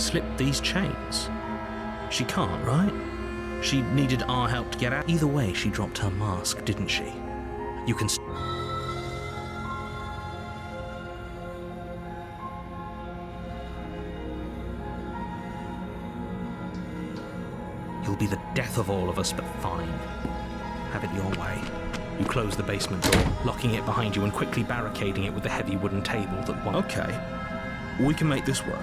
slip these chains? She can't, right? She needed our help to get out. Either way, she dropped her mask, didn't she? You can... You'll be the death of all of us, but fine. Have it your way. You close the basement door, locking it behind you and quickly barricading it with the heavy wooden table that one... Okay, we can make this work.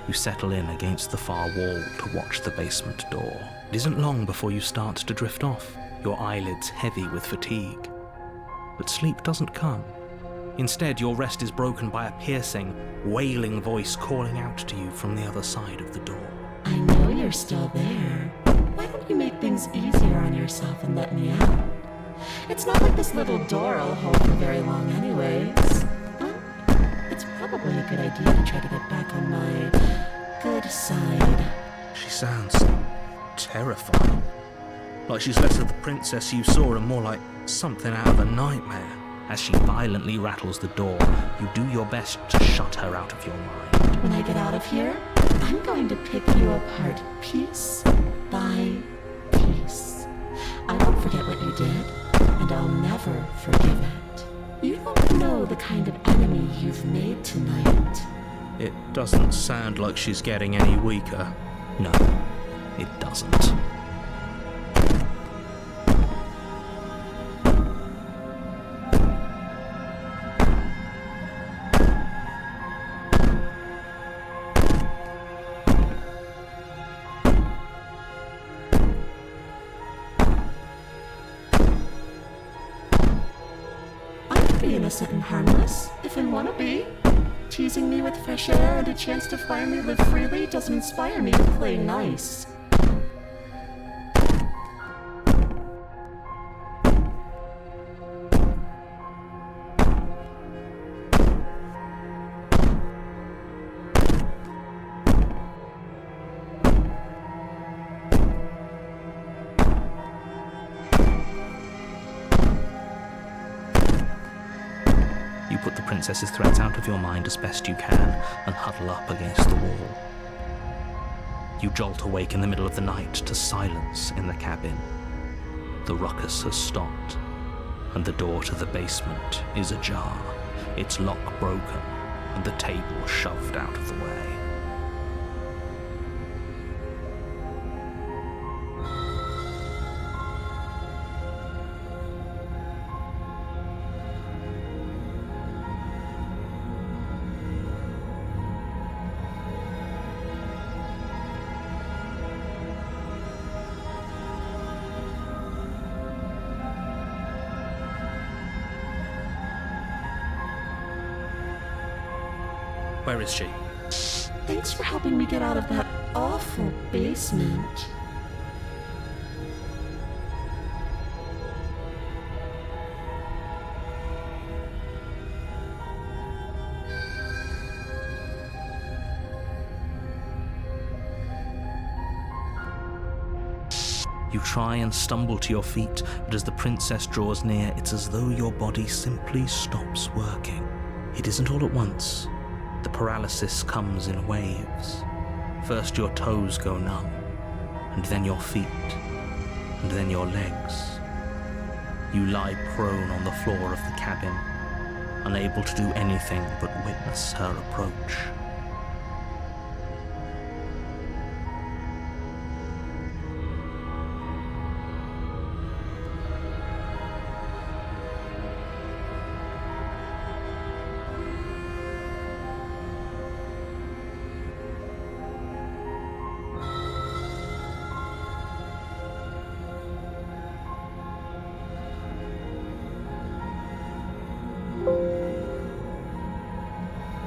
You settle in against the far wall to watch the basement door. It isn't long before you start to drift off, your eyelids heavy with fatigue. But sleep doesn't come. Instead, your rest is broken by a piercing, wailing voice calling out to you from the other side of the door. I know you're still there. Why don't you make things easier on yourself and let me out? It's not like this little door will hold for very long anyways. It's probably a good idea to try to get back on my good side. She sounds terrifying. Like she's less of the princess you saw and more like something out of a nightmare. As she violently rattles the door, you do your best to shut her out of your mind. When I get out of here, I'm going to pick you apart piece by piece. I won't forget what you did, and I'll never forgive it. You don't know the kind of enemy you've made tonight. It doesn't sound like she's getting any weaker. No, it doesn't. Innocent and harmless, if I want to be. Teasing me with fresh air and a chance to finally live freely doesn't inspire me to play nice. You put the princess's threats out of your mind as best you can and huddle up against the wall. You jolt awake in the middle of the night to silence in the cabin. The ruckus has stopped, and the door to the basement is ajar, its lock broken, and the table shoved out of the way. Where is she? Thanks for helping me get out of that awful basement. You try and stumble to your feet, but as the princess draws near, it's as though your body simply stops working. It isn't all at once. The paralysis comes in waves. First your toes go numb, and then your feet, and then your legs. You lie prone on the floor of the cabin, unable to do anything but witness her approach.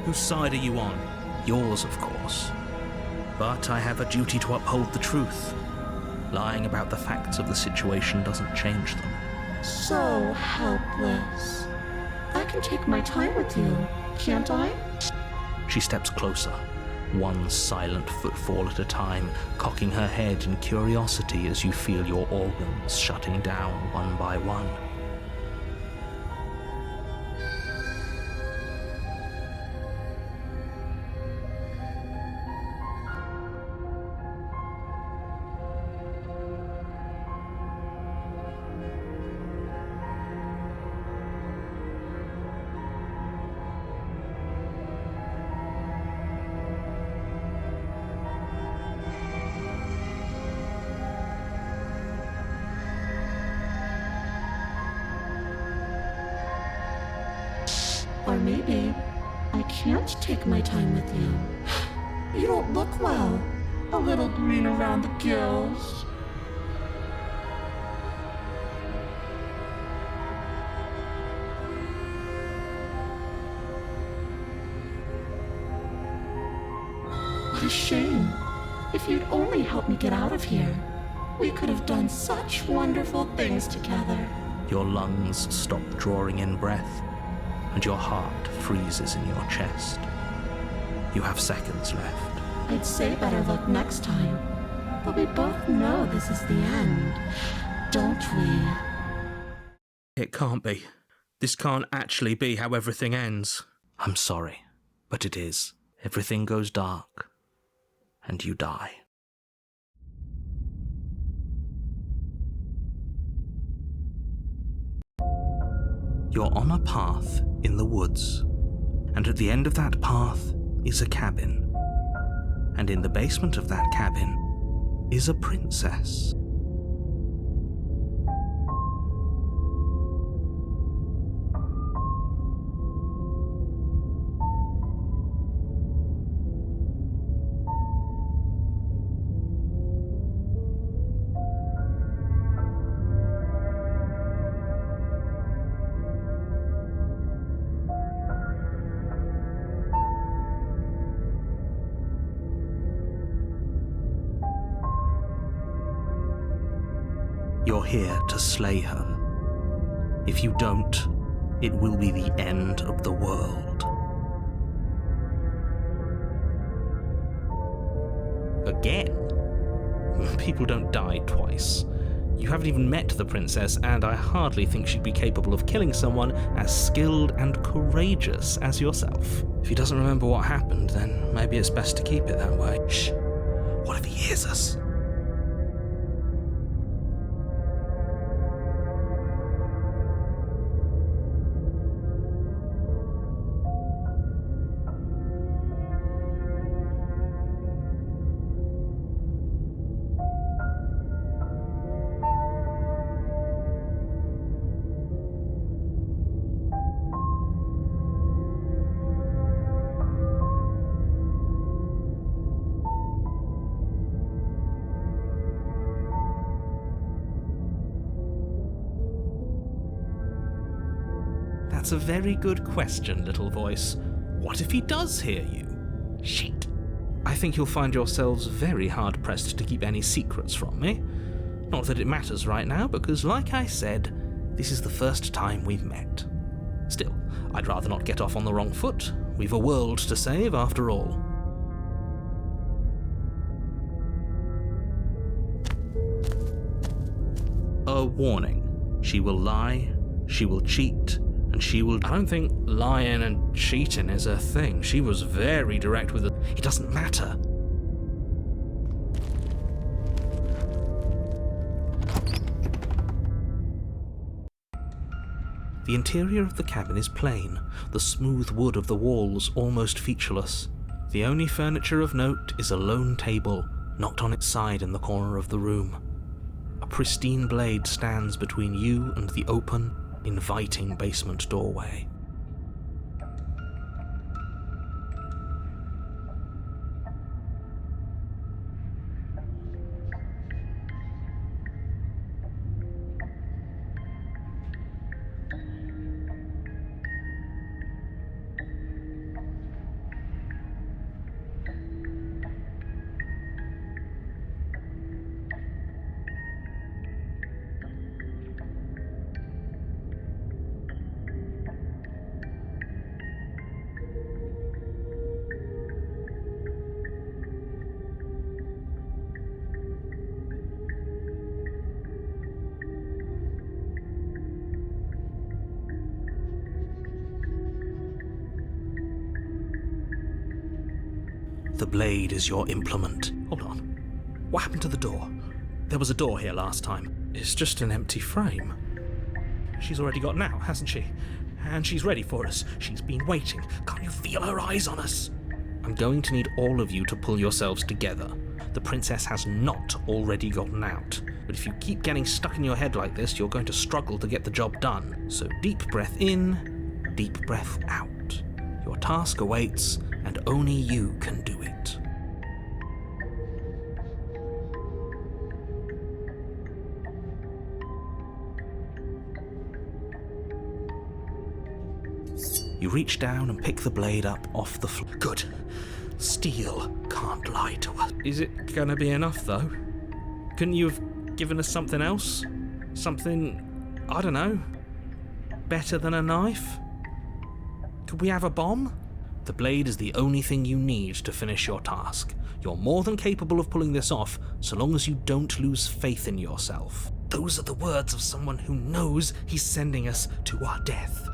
Whose side are you on? Yours, of course. But I have a duty to uphold the truth. Lying about the facts of the situation doesn't change them. So helpless. I can take my time with you, can't I? She steps closer, one silent footfall at a time, cocking her head in curiosity as you feel your organs shutting down one by one. Or maybe I can't take my time with you. You don't look well. A little green around the gills. What a shame. If you'd only helped me get out of here, we could have done such wonderful things together. Your lungs stop drawing in breath, and your heart freezes in your chest. You have seconds left. I'd say better luck next time, but we both know this is the end, don't we? It can't be. This can't actually be how everything ends. I'm sorry, but it is. Everything goes dark, and you die. You're on a path in the woods, and at the end of that path is a cabin. And in the basement of that cabin is a princess. You're here to slay her. If you don't, it will be the end of the world. Again? People don't die twice. You haven't even met the princess, and I hardly think she'd be capable of killing someone as skilled and courageous as yourself. If he doesn't remember what happened, then maybe it's best to keep it that way. Shh! What if he hears us? That's a very good question, little voice. What if he does hear you? Shit. I think you'll find yourselves very hard-pressed to keep any secrets from me. Not that it matters right now, because like I said, this is the first time we've met. Still, I'd rather not get off on the wrong foot. We've a world to save, after all. A warning. She will lie, she will cheat, and she will... I don't think lying and cheating is a thing. She was very direct with it. It doesn't matter. The interior of the cabin is plain, the smooth wood of the walls almost featureless. The only furniture of note is a lone table, knocked on its side in the corner of the room. A pristine blade stands between you and the open, inviting basement doorway. The blade is your implement. Hold on. What happened to the door? There was a door here last time. It's just an empty frame. She's already gotten out, hasn't she? And she's ready for us. She's been waiting. Can't you feel her eyes on us? I'm going to need all of you to pull yourselves together. The princess has not already gotten out. But if you keep getting stuck in your head like this, you're going to struggle to get the job done. So deep breath in, deep breath out. Your task awaits, and only you can do it. You reach down and pick the blade up off the floor. Good. Steel can't lie to us. Is it gonna be enough, though? Couldn't you have given us something else? Something, I don't know, better than a knife? Could we have a bomb? The blade is the only thing you need to finish your task. You're more than capable of pulling this off, so long as you don't lose faith in yourself. Those are the words of someone who knows he's sending us to our death.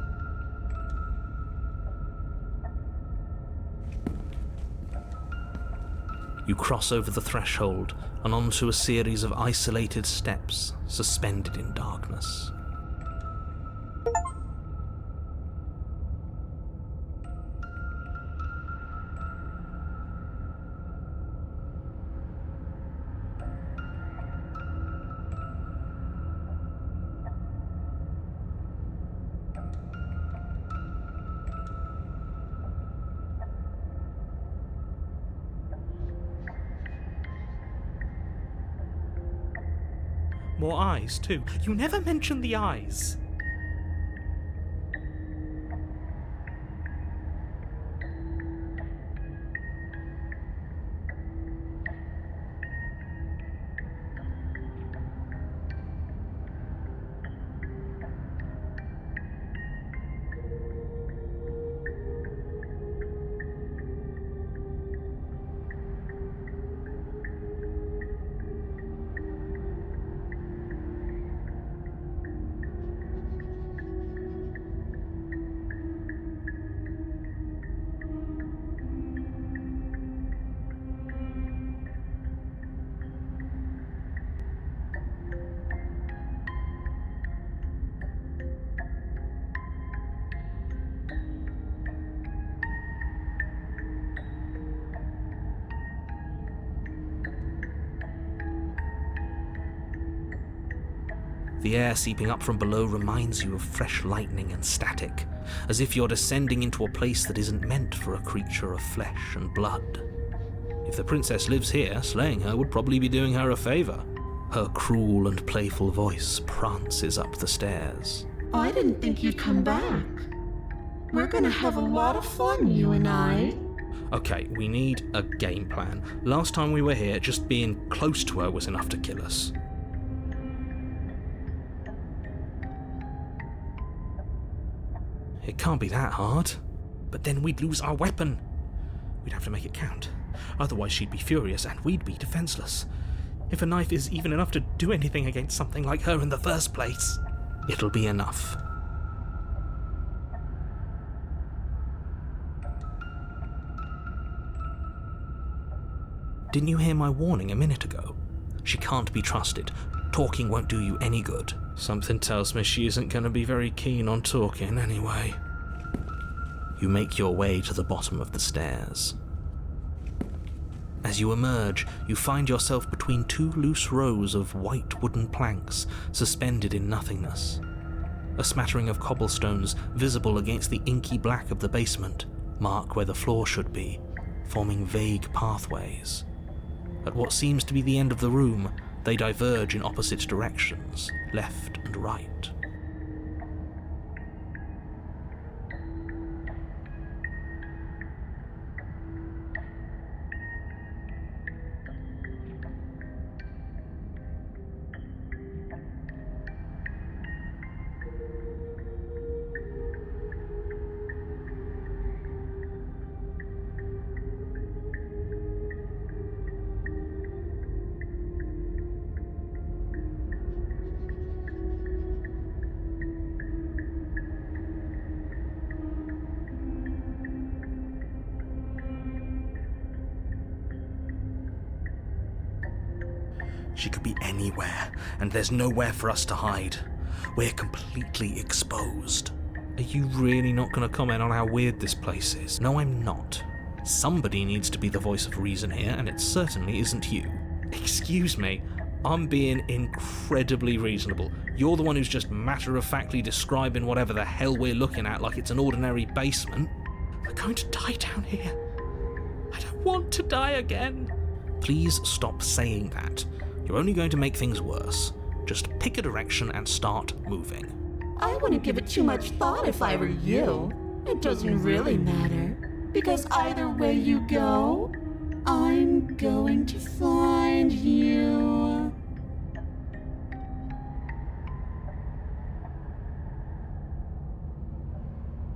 You cross over the threshold and onto a series of isolated steps suspended in darkness. More eyes, too. You never mention the eyes. The air seeping up from below reminds you of fresh lightning and static, as if you're descending into a place that isn't meant for a creature of flesh and blood. If the princess lives here, slaying her would probably be doing her a favor. Her cruel and playful voice prances up the stairs. I didn't think you'd come back. We're gonna have a lot of fun, you and I. Okay, we need a game plan. Last time we were here, just being close to her was enough to kill us. It can't be that hard. But then we'd lose our weapon. We'd have to make it count. Otherwise she'd be furious and we'd be defenseless. If a knife is even enough to do anything against something like her in the first place. It'll be enough. Didn't you hear my warning a minute ago? She can't be trusted. Talking won't do you any good. Something tells me she isn't going to be very keen on talking anyway. You make your way to the bottom of the stairs. As you emerge, you find yourself between two loose rows of white wooden planks suspended in nothingness. A smattering of cobblestones visible against the inky black of the basement mark where the floor should be, forming vague pathways. At what seems to be the end of the room, they diverge in opposite directions, left and right. She could be anywhere, and there's nowhere for us to hide. We're completely exposed. Are you really not going to comment on how weird this place is? No, I'm not. Somebody needs to be the voice of reason here, and it certainly isn't you. Excuse me, I'm being incredibly reasonable. You're the one who's just matter-of-factly describing whatever the hell we're looking at like it's an ordinary basement. We're going to die down here. I don't want to die again. Please stop saying that. You're only going to make things worse. Just pick a direction and start moving. I wouldn't give it too much thought if I were you. It doesn't really matter. Because either way you go, I'm going to find you.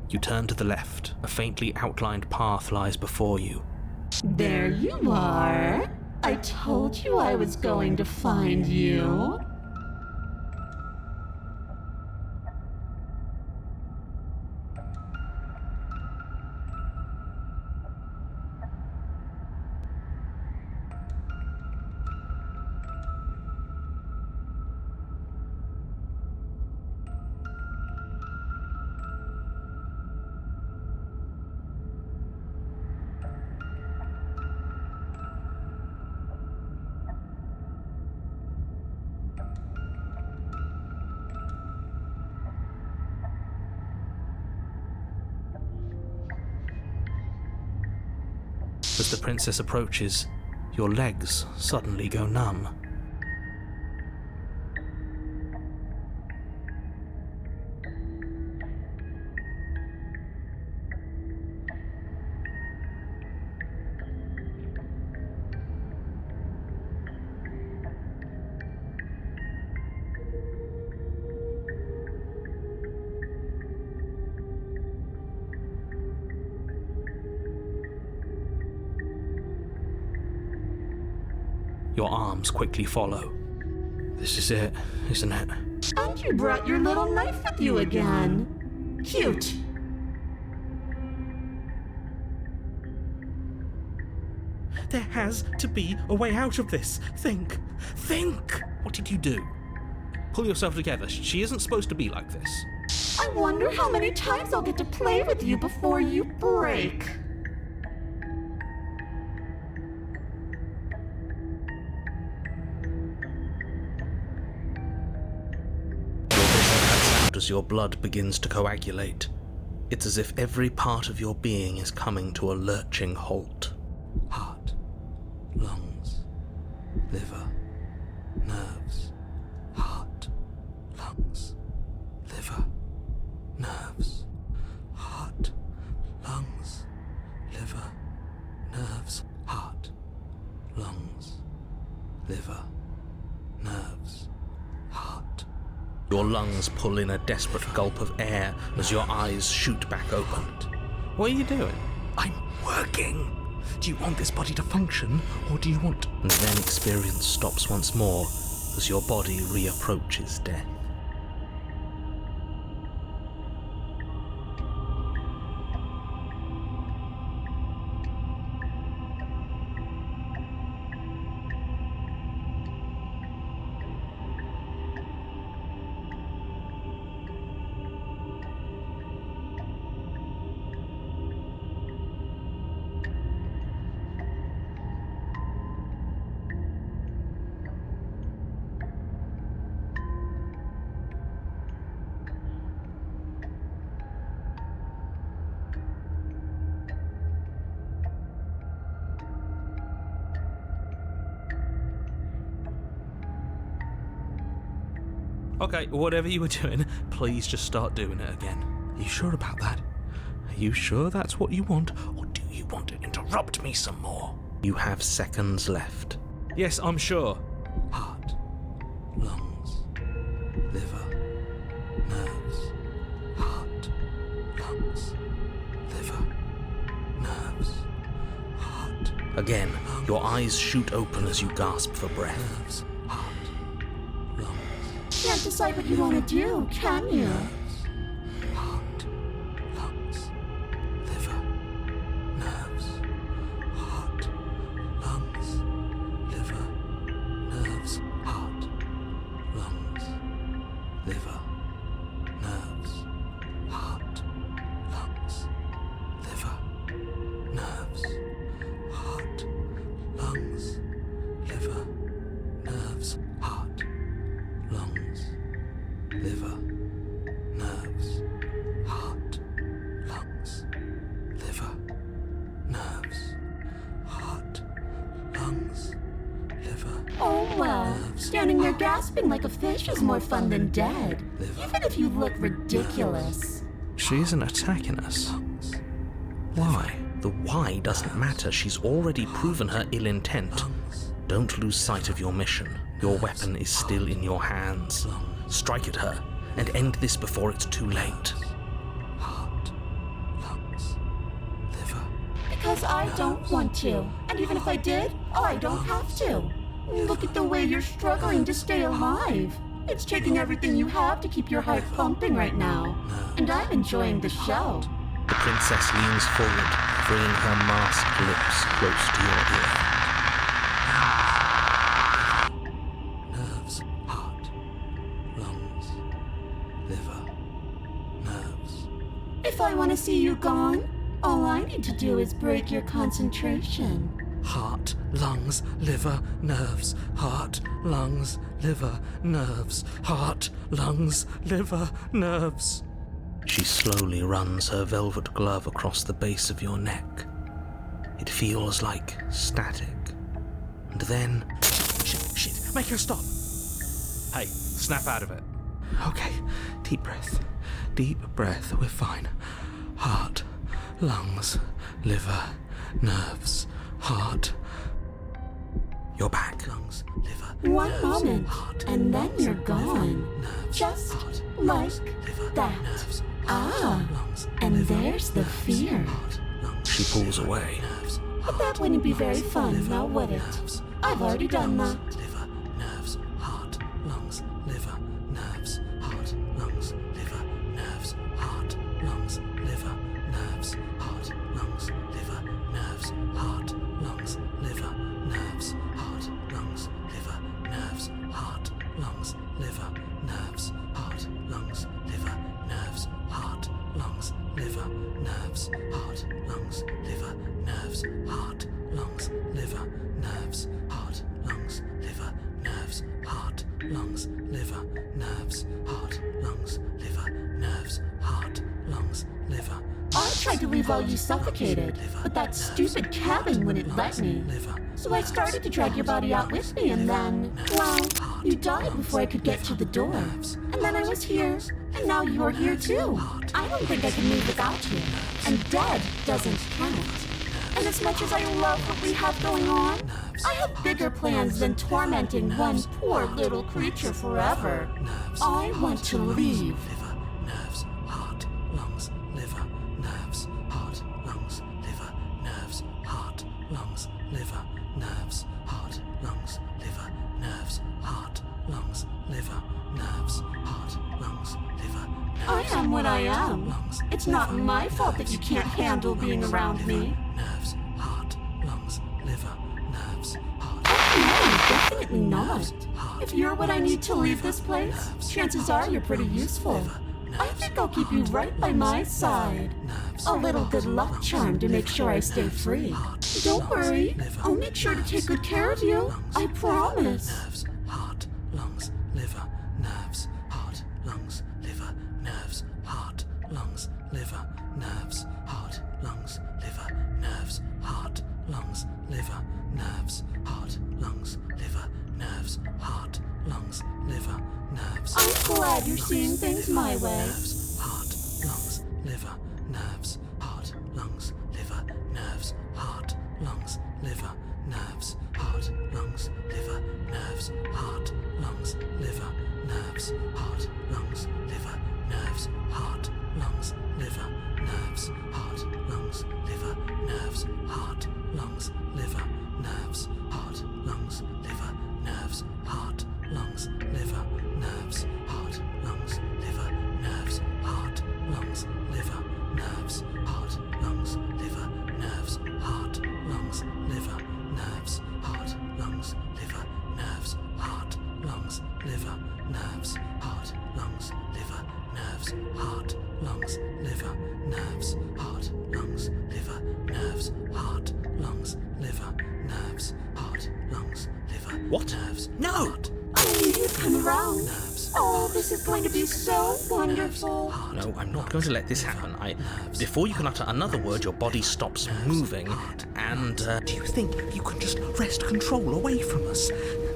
You turn to the left. A faintly outlined path lies before you. There you are. I told you I was going to find you. As the princess approaches, your legs suddenly go numb. Your arms quickly follow. This is it, isn't it? And you brought your little knife with you again. Cute. There has to be a way out of this. Think! What did you do? Pull yourself together. She isn't supposed to be like this. I wonder how many times I'll get to play with you before you break. As your blood begins to coagulate, it's as if every part of your being is coming to a lurching halt. Heart, lungs, liver, nerves. Heart, lungs, liver, nerves. Heart, lungs, liver, nerves. Heart, lungs, liver, nerves. Heart. Your lungs pull in a desperate gulp of air as your eyes shoot back open. What are you doing? I'm working. Do you want this body to function, or do you want... And then experience stops once more as your body reapproaches death. Okay, whatever you were doing, please just start doing it again. Are you sure about that? Are you sure that's what you want, or do you want to interrupt me some more? You have seconds left. Yes, I'm sure. Heart, lungs, liver, nerves. Heart, lungs, liver, nerves. Heart. Again, your eyes shoot open as you gasp for breath. Nerves. Heart, lungs. Can't decide what you want to do, can you? Heart, lungs, liver, nerves. Heart, lungs, liver, nerves. liver, nerves, heart, lungs, liver, nerves, heart, lungs, liver, nerves, heart, lungs, liver, nerves, heart, lungs, liver, nerves, heart, lungs, liver. Oh, well, standing there gasping like a fish is more fun than dead, even if you look ridiculous. She isn't attacking us. Why? The why doesn't matter. She's already proven her ill intent. Don't lose sight of your mission. Your weapon is still in your hands. Strike at her and end this before it's too late. Heart, lungs, liver. Because I don't want to. And even if I did, I don't have to. Look at the way you're struggling to stay alive. It's taking everything you have to keep your heart pumping right now. And I'm enjoying the show. The princess leans forward, bringing her masked lips close to your ear. Nerves, heart, lungs, liver, nerves. If I want to see you gone, all I need to do is break your concentration. Heart, lungs, liver, nerves. Heart, lungs, liver, nerves. Heart, lungs, liver, nerves. She slowly runs her velvet glove across the base of your neck. It feels like static. And then... Shit, make her stop! Hey, snap out of it. Okay, deep breath, we're fine. Heart, lungs, liver, nerves, heart. You're back. Lungs, liver, One nerves, moment, heart, and then you're liver, gone. nerves, Just heart, like lungs, liver, that. nerves, Ah, lungs, and liver, there's the nerves, fear. heart, lungs, she pulls away. Nerves, But that wouldn't be very fun, now would it? nerves, I've already done that. liver, nerves, heart, lungs, liver, nerves, heart, lungs, liver, nerves, heart, lungs, liver, nerves, heart, lungs, liver, nerves, heart, lungs, liver, nerves, heart, lungs, liver, nerves, heart, lungs, liver, nerves, heart, lungs, liver, nerves, heart, lungs, liver, nerves, heart, lungs, liver, nerves, heart, lungs, liver, nerves, heart, lungs, liver, nerves, heart, lungs, liver, nerves, heart, lungs, liver, nerves, heart, lungs, liver. I tried to leave while you suffocated, but that stupid cabin wouldn't let me. So I started to drag your body out with me, and then, well, you died before I could get to the door. And then I was here, and now you're here too. I don't think I can leave without you. And dead doesn't count. And as much as I love what we have going on, I have bigger plans than tormenting one poor little creature forever. I want to leave. Liver, nerves, heart, lungs, liver, nerves, heart, lungs, liver, nerves, heart, lungs, liver, nerves, heart, lungs, liver, nerves, heart, lungs, liver, nerves, heart, lungs, liver. I am what I am. It's not my fault that you can't handle being around me. Nerves, heart, lungs, liver, nerves, heart. No, definitely not. If you're what I need to leave this place, chances are you're pretty useful. I think I'll keep you right by my side. A little good luck charm to make sure I stay free. Don't worry, I'll make sure to take good care of you. I promise. Nerves, heart, lungs, liver, nerves, heart, lungs, liver, nerves, heart, lungs, liver, nerves, heart, lungs, liver, nerves, heart, lungs, liver, nerves, heart, lungs, liver, nerves, heart, lungs, liver, nerves. I'm glad you're seeing things my way. Nerves, heart, lungs, liver, nerves, heart, lungs, liver, nerves, heart, lungs, liver, nerves, heart, lungs, liver, nerves, heart, lungs, liver, nerves, heart, lungs, liver, nerves, heart, lungs, liver, nerves, heart, lungs, liver, nerves, heart, lungs, liver, nerves, heart, lungs, liver, nerves, heart, lungs, liver, nerves, heart, lungs, liver, nerves, heart, lungs, liver, nerves, heart, lungs, liver, nerves, heart, lungs, liver, nerves, heart, lungs, liver, nerves, heart, lungs, liver, nerves, heart, heart, lungs, liver, nerves, heart, lungs, liver, nerves, heart, lungs, liver, nerves, heart, lungs, liver, nerves, heart, lungs, liver. What? Nerves. No! Heart, I knew you'd come around. nerves. Oh, this is going to be so wonderful. No, I'm not going to let this happen. Before you can utter another word, your body stops moving, and, Do you think you can just wrest control away from us?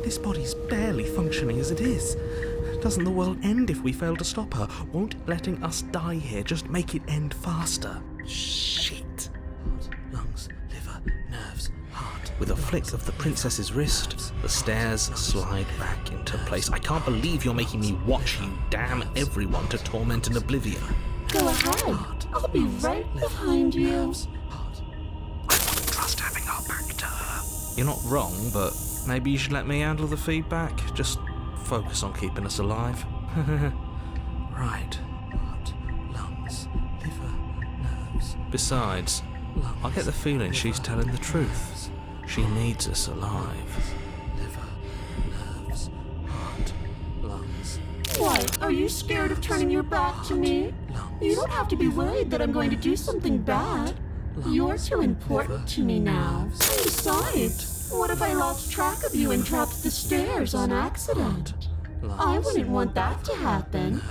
This body's barely functioning as it is. Doesn't the world end if we fail to stop her? Won't letting us die here just make it end faster? Shit. Heart, lungs, liver, nerves, heart. with a flick of the princess's wrist, the stairs slide back into place. I can't believe you're making me watch you damn everyone to torment in oblivion. Go ahead. I'll be right behind you. I don't trust having our back to her. You're not wrong, but maybe you should let me handle the feedback. Just focus on keeping us alive. Right. Heart, lungs, liver, nerves. Besides, I get the feeling she's telling the truth. She needs us alive. Liver, nerves, heart, lungs. What? Are you scared of turning your back to me? You don't have to be worried that I'm going to do something bad. You're too important to me now. And besides, what if I lost track of you and dropped the stairs on accident? I wouldn't want that to happen.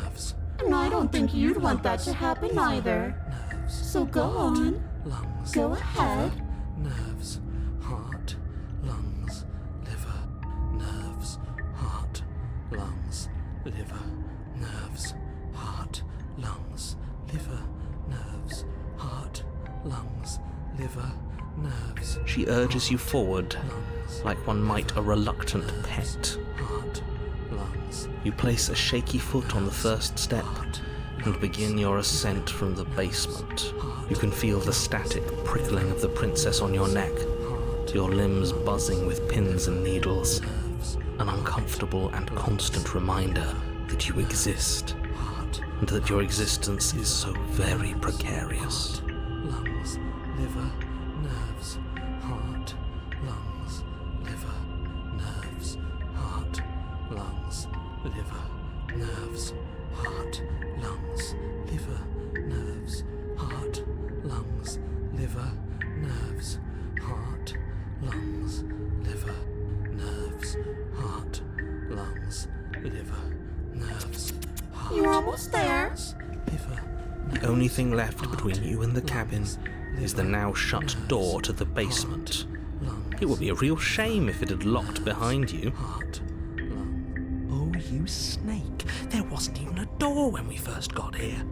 And I don't think you'd want that to happen either. So go on. Lungs. Go ahead. Nerves, heart, lungs, liver, nerves, heart, lungs, liver, nerves, heart, lungs, liver, nerves, heart, lungs, liver, nerves. She urges you forward, Lungs, like one might a reluctant pet. heart, lungs, You place a shaky foot on the first step and begin your ascent from the basement. You can feel the static prickling of the princess on your neck, your limbs buzzing with pins and needles, an uncomfortable and constant reminder that you exist, and that your existence is so very precarious. lungs, liver, nerves, heart, lungs, liver, nerves, heart, lungs, liver, nerves, heart, lungs, liver, nerves, heart, lungs, liver, nerves, heart, lungs, liver, nerves, heart, lungs, liver, nerves, heart, You're almost there. liver. The only thing left between you and the cabin is the now shut door to the basement. It would be a real shame if it had locked behind you. Heart, lung. Oh, you snake. There wasn't even a door when we first got here.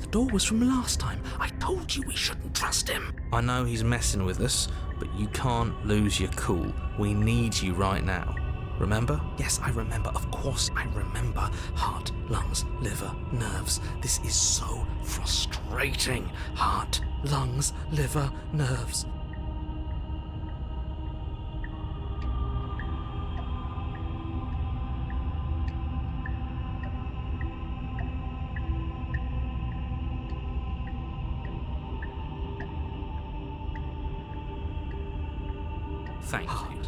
The door was from last time. I told you we shouldn't trust him. I know he's messing with us, but you can't lose your cool. We need you right now. Remember? Yes, I remember. Of course I remember. Heart, lungs, liver, nerves. This is so frustrating. Heart, lungs, liver, nerves. Thank you.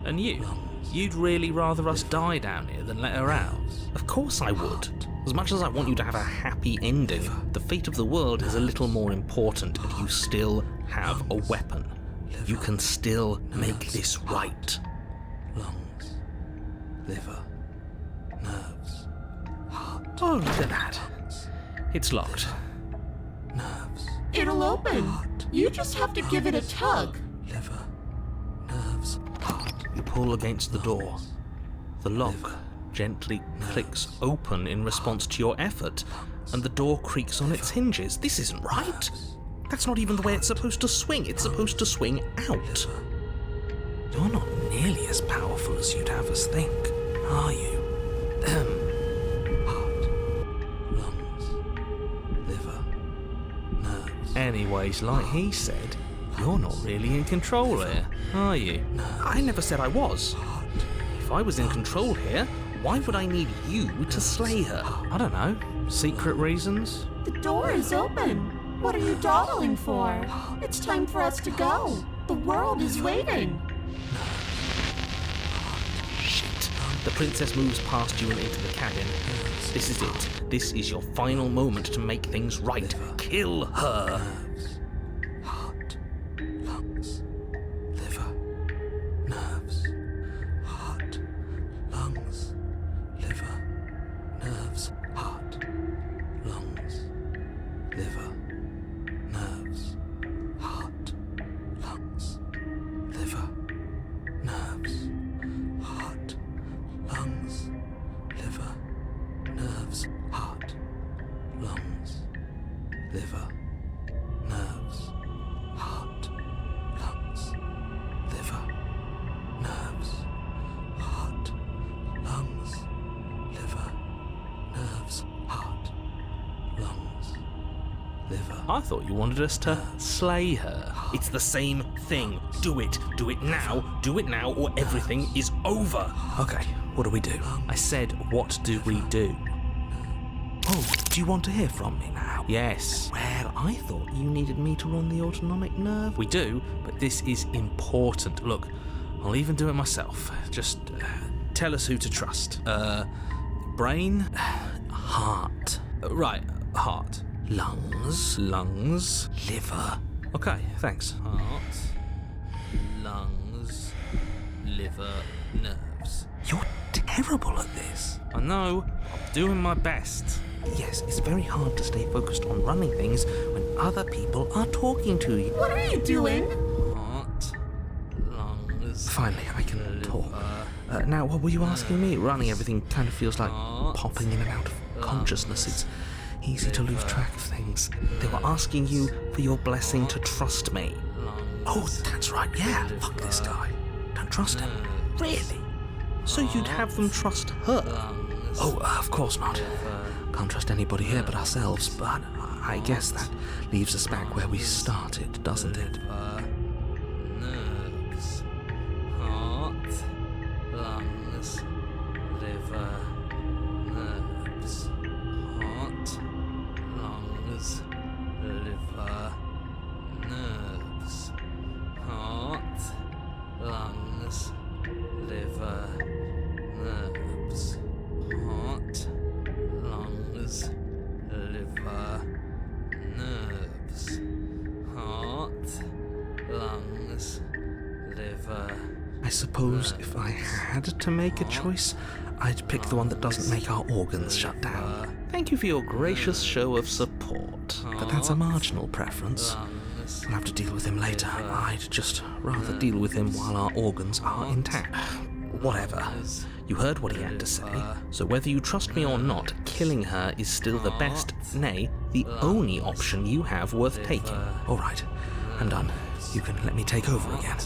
And you? You'd really rather us die down here than let her out? Of course I would. As much as I want you to have a happy ending, the fate of the world is a little more important, and you still have a weapon. You can still make this right. Lungs, liver, nerves, heart, Oh, look at that. It's locked. nerves, It'll open. You just have to give it a tug. liver, nerves, heart. You pull against the door. The lock gently clicks open in response to your effort, and the door creaks on its hinges. This isn't right. That's not even the way it's supposed to swing. It's supposed to swing out. You're not nearly as powerful as you'd have us think, are you? Heart, lungs, liver, nerves. Anyways, like he said, you're not really in control here, are you? I never said I was. If I was in control here, why would I need you to slay her? I don't know. Secret reasons? The door is open. What are you dawdling for? It's time for us to go. The world is waiting. Shit. The princess moves past you and into the cabin. This is it. This is your final moment to make things right. Kill her. Nerves, heart, lungs, liver, nerves, heart, lungs, liver, nerves, heart, lungs, liver, nerves, heart, lungs, liver, nerves, heart, lungs, liver, nerves, heart, lungs, liver, nerves, heart, lungs, liver, nerves, heart, lungs, liver, nerves, heart, lungs, liver. I thought you wanted us to slay her. It's the same thing. Do it. Do it now. Do it now or everything is over. Okay, what do we do? I said, what do we do? Oh, do you want to hear from me now? Yes. Well, I thought you needed me to run the autonomic nerve. We do, but this is important. Look, I'll even do it myself. Just tell us who to trust. Brain? Heart, Right, heart. lungs, Lungs. liver. Okay, thanks. Heart, lungs, liver, nerves. You're terrible at this. I know, I'm doing my best. Yes, it's very hard to stay focused on running things when other people are talking to you. What are you doing? Heart, lungs, Finally, I can talk. Now, what were you asking me? Running everything kind of feels like popping in and out of consciousness. It's easy to lose track of things. They were asking you for your blessing to trust me. Oh, that's right, yeah. Fuck this guy. Don't trust him. Really? So you'd have them trust her? Oh, of course not. Can't trust anybody here but ourselves, but I guess that leaves us back where we started, doesn't it? Nerves, heart, lungs, liver, nerves, heart, lungs, liver, nerves, heart, lungs, liver, nerves, heart, lungs, liver, nerves, heart, lungs, liver. I suppose if I had to make a choice, I'd pick the one that doesn't make our organs shut down. Thank you for your gracious show of support. But that's a marginal preference. We'll have to deal with him later. I'd just rather deal with him while our organs are intact. Whatever. You heard what he had to say, so whether you trust me or not, killing her is still the best, nay, the only option you have worth taking. All right, I'm done. You can let me take over again.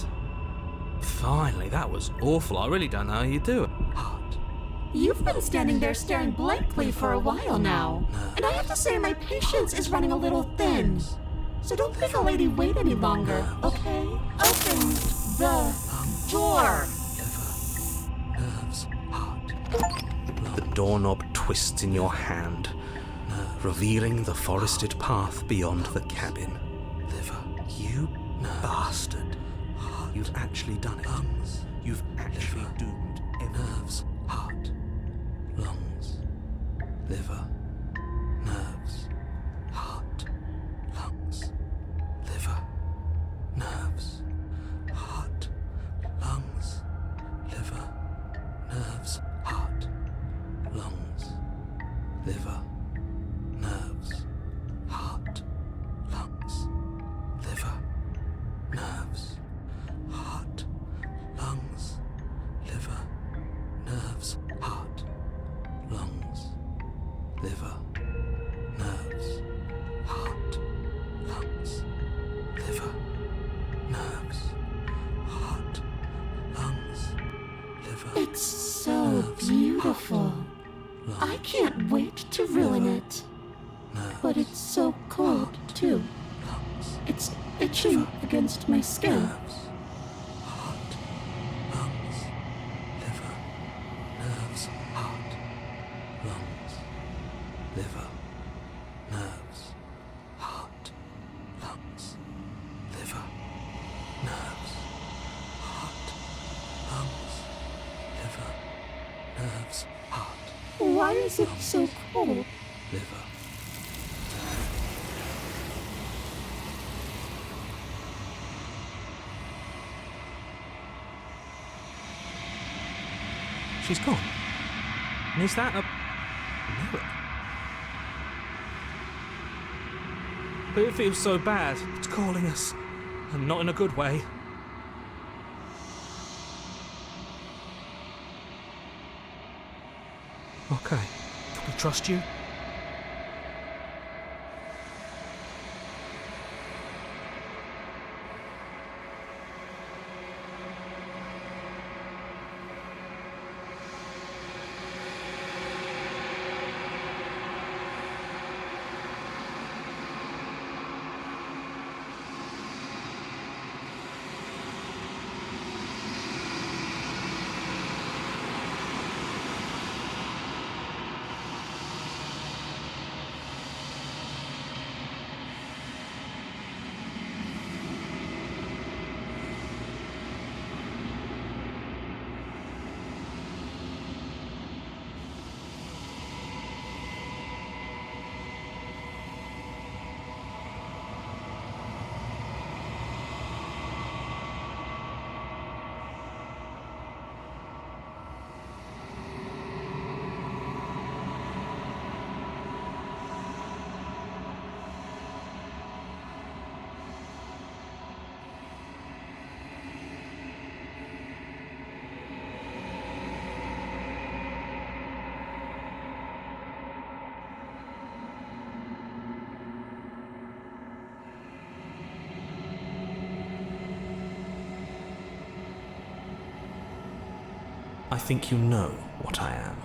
Finally, that was awful. I really don't know how you do it. Heart, You've been standing there staring blankly for a while now. And I have to say my patience is running a little thin. So don't make a lady wait any longer, okay? Open the door. nerves, heart, The doorknob twists in your hand, revealing the forested path beyond the cabin. liver. You bastard. You've actually done it. Lungs. You've actually doomed nerves, heart, lungs, liver, nerves, heart, lungs, liver, nerves, heart, lungs, liver, nerves, heart, lungs, liver, nerves, heart, lungs, liver, nerves, heart, lungs, liver, nerves, heart, lungs, liver, nerves, heart, lungs, liver, nerves, heart, lungs, liver. It's so beautiful. I can't wait to ruin it. But it's so cold, too. It's itching against my skin. Heart, lungs, liver, nerves, heart, lungs, liver, nerves, heart, lungs, liver, nerves, heart, lungs, liver, Why is it so cold? Liver. She's gone. And is that a mirror? But it feels so bad. It's calling us. And not in a good way. Okay. Can we trust you? I think you know what I am.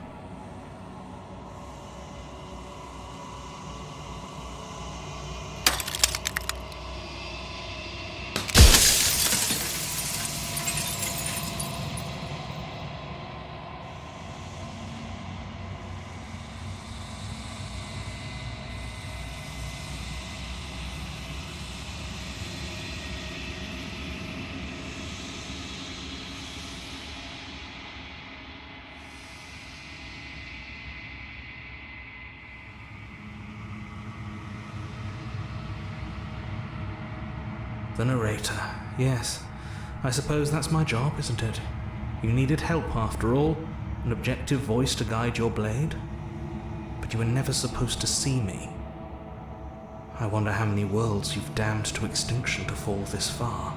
The narrator. Yes. I suppose that's my job, isn't it? You needed help after all, an objective voice to guide your blade. But you were never supposed to see me. I wonder how many worlds you've damned to extinction to fall this far.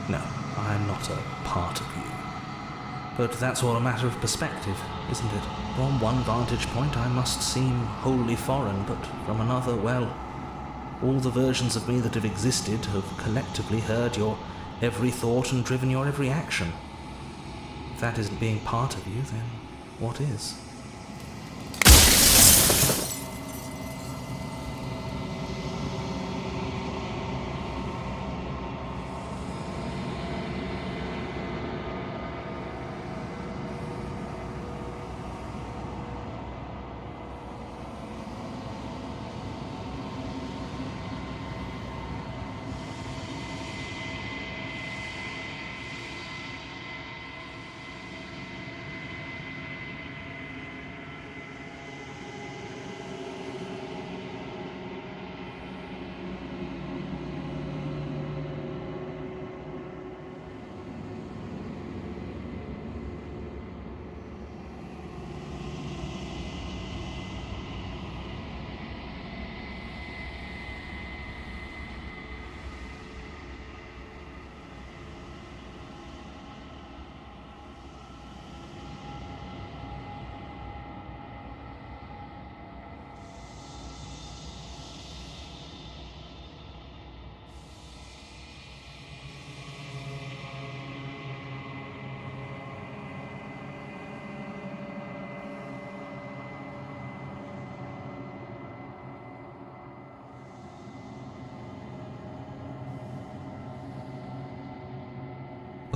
No, I'm not a part of you. But that's all a matter of perspective, isn't it? From one vantage point I must seem wholly foreign, but from another, well, all the versions of me that have existed have collectively heard your every thought and driven your every action. If that isn't being part of you, then what is?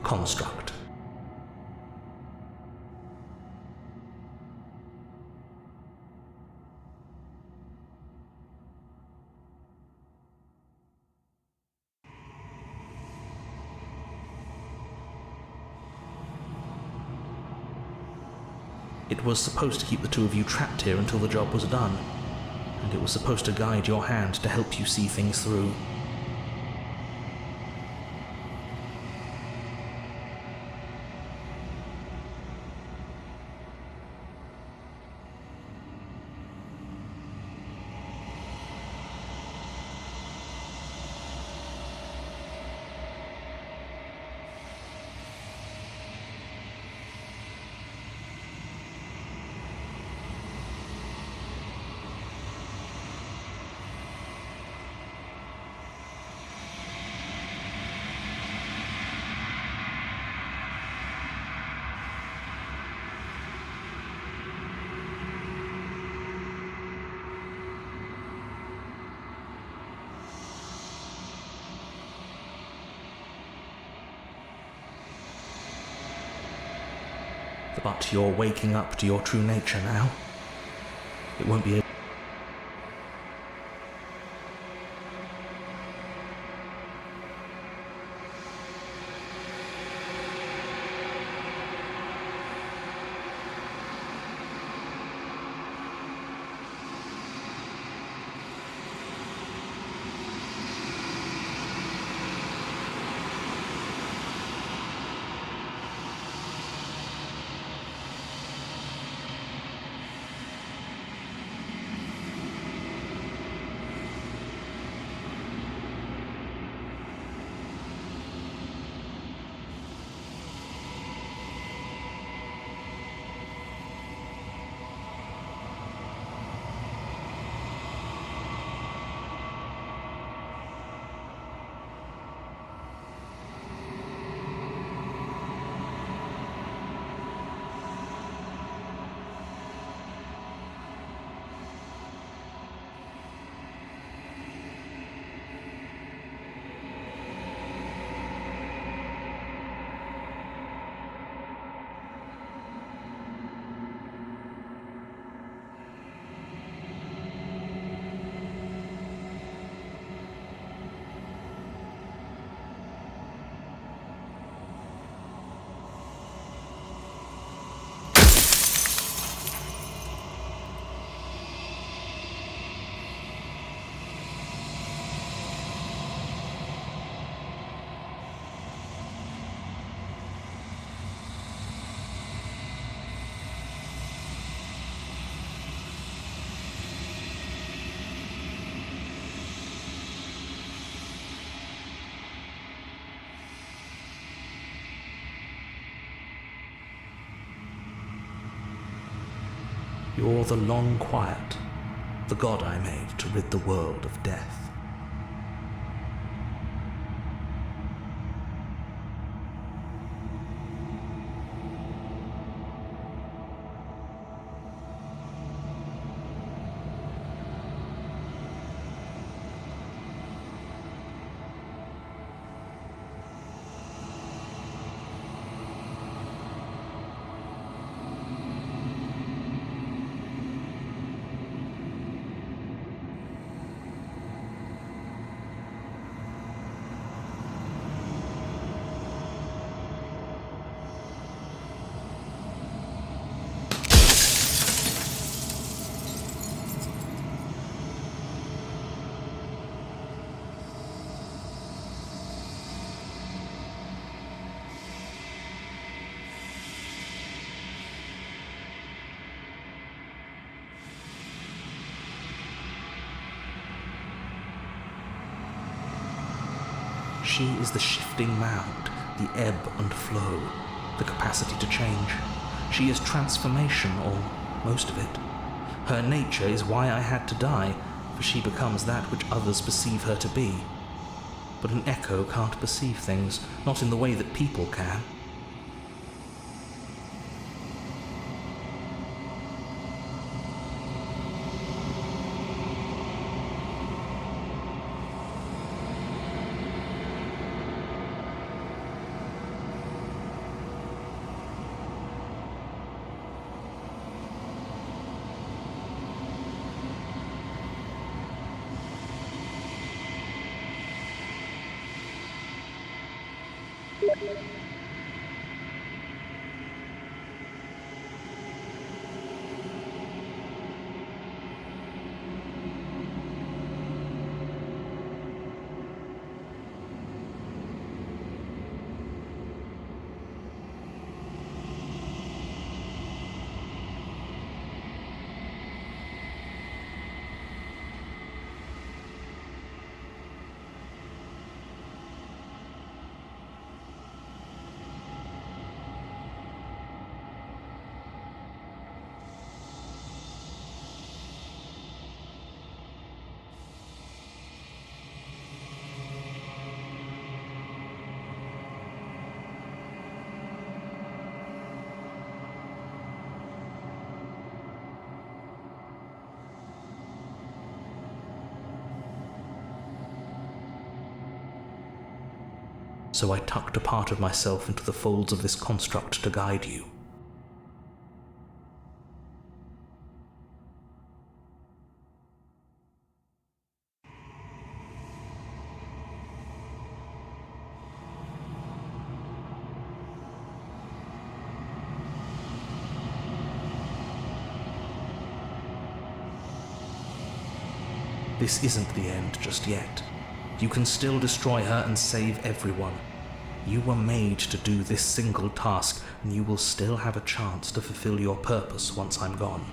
construct. It was supposed to keep the two of you trapped here until the job was done, and it was supposed to guide your hand to help you see things through. But you're waking up to your true nature now. It won't be able. You're the long quiet, the god I made to rid the world of death. She is the shifting mound, the ebb and flow, the capacity to change. She is transformation, or most of it. Her nature is why I had to die, for she becomes that which others perceive her to be. But an echo can't perceive things, not in the way that people can. so I tucked a part of myself into the folds of this construct to guide you. This isn't the end just yet. You can still destroy her and save everyone. You were made to do this single task, and you will still have a chance to fulfill your purpose once I'm gone.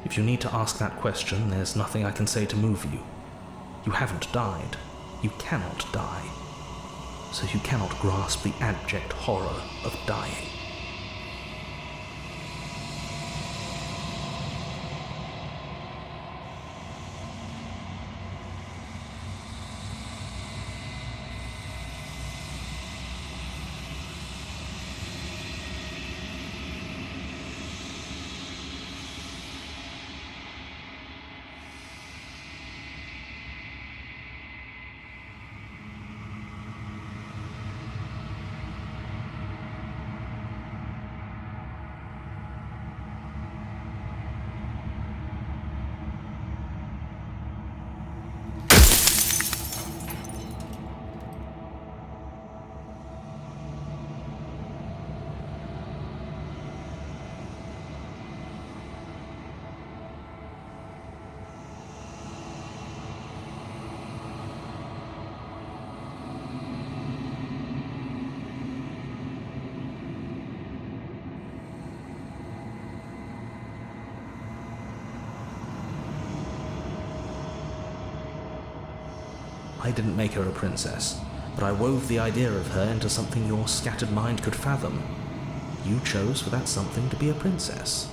If you need to ask that question, there's nothing I can say to move you. You haven't died. You cannot die. So you cannot grasp the abject horror of dying. I didn't make her a princess, but I wove the idea of her into something your scattered mind could fathom. You chose for that something to be a princess.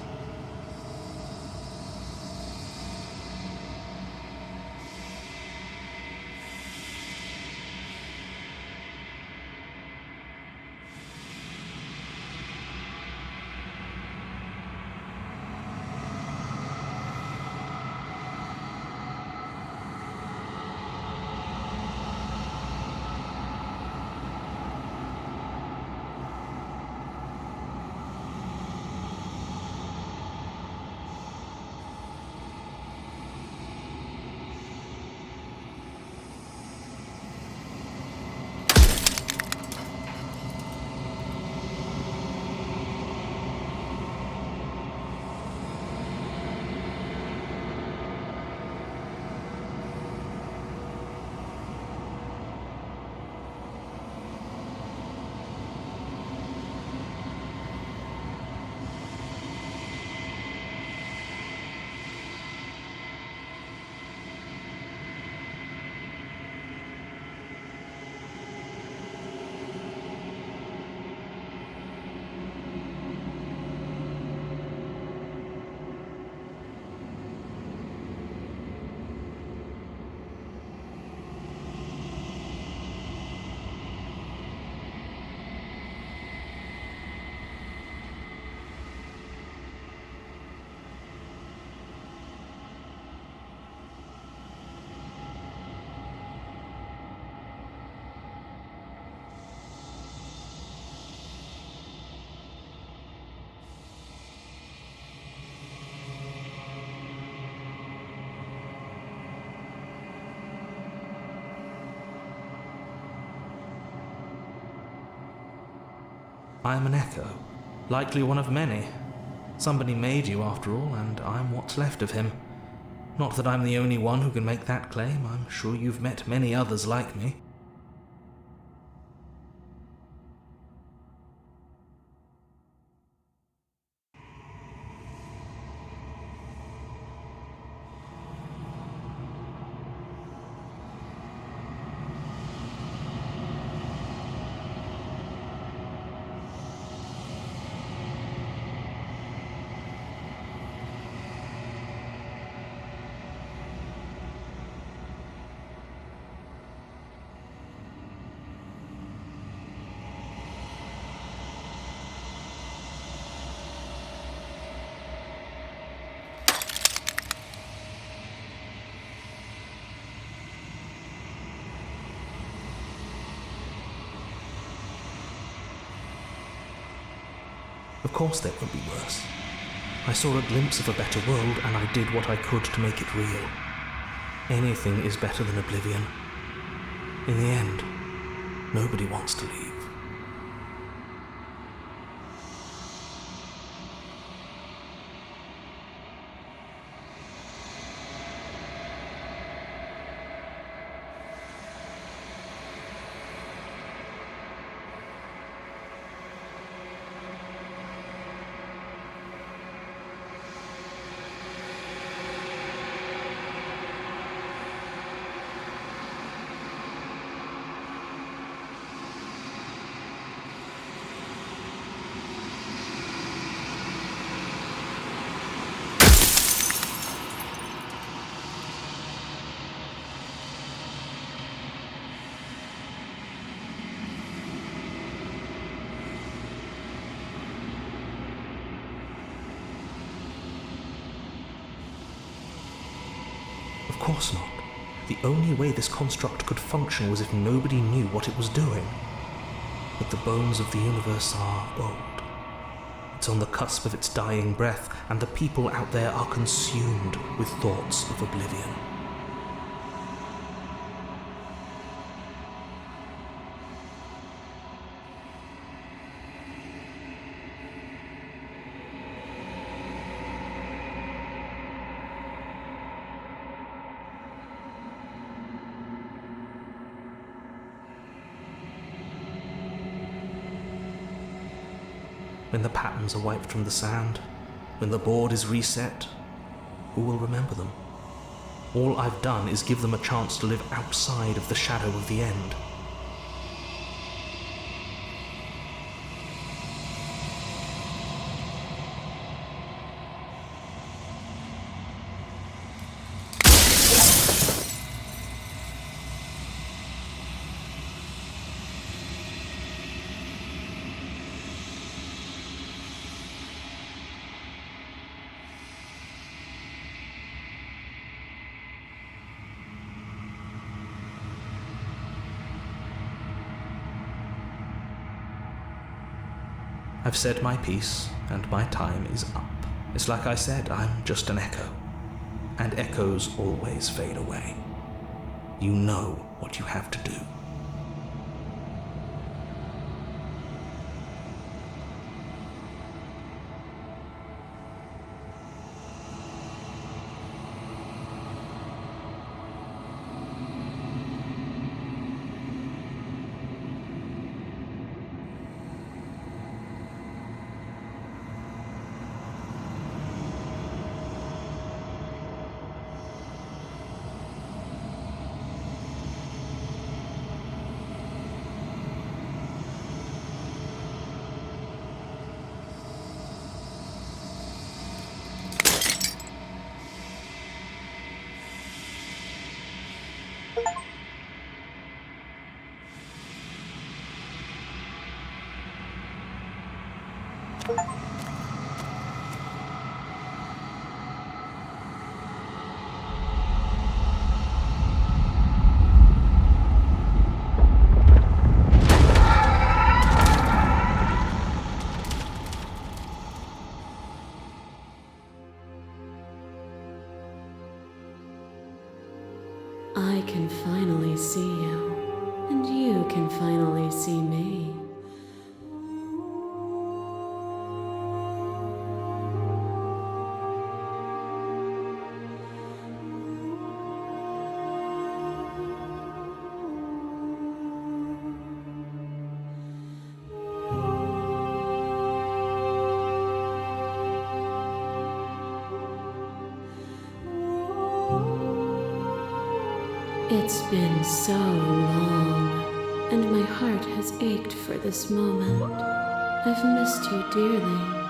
I am an echo, likely one of many. Somebody made you after all, and I'm what's left of him. Not that I'm the only one who can make that claim. I'm sure you've met many others like me. Of course there won't be worse. I saw a glimpse of a better world, and I did what I could to make it real. Anything is better than oblivion. In the end, nobody wants to leave. Of course not. The only way this construct could function was if nobody knew what it was doing. But the bones of the universe are old. It's on the cusp of its dying breath, and the people out there are consumed with thoughts of oblivion. When the patterns are wiped from the sand, when the board is reset, who will remember them? All I've done is give them a chance to live outside of the shadow of the end. I've said my piece, and my time is up. It's like I said, I'm just an echo. And echoes always fade away. You know what you have to do. I can finally see you, and you can finally see me. It's been so long, and my heart has ached for this moment. I've missed you dearly.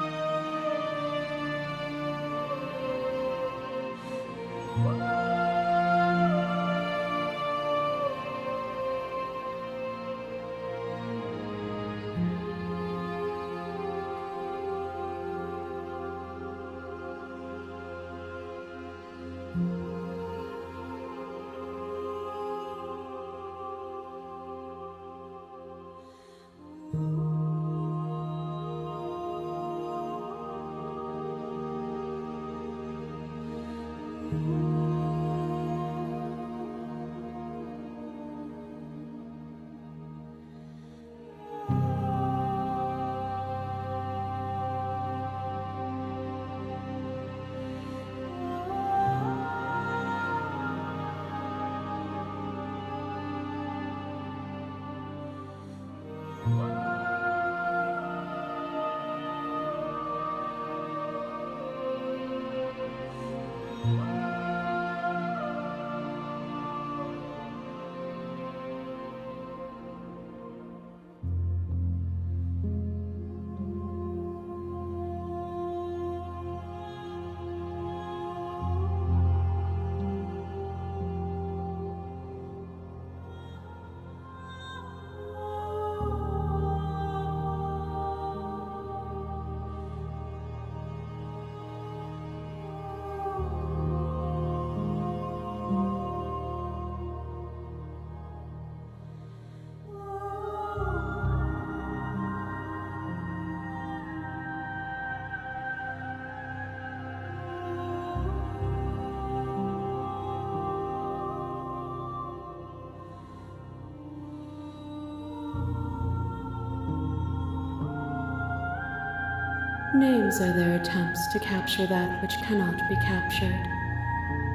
Names are their attempts to capture that which cannot be captured.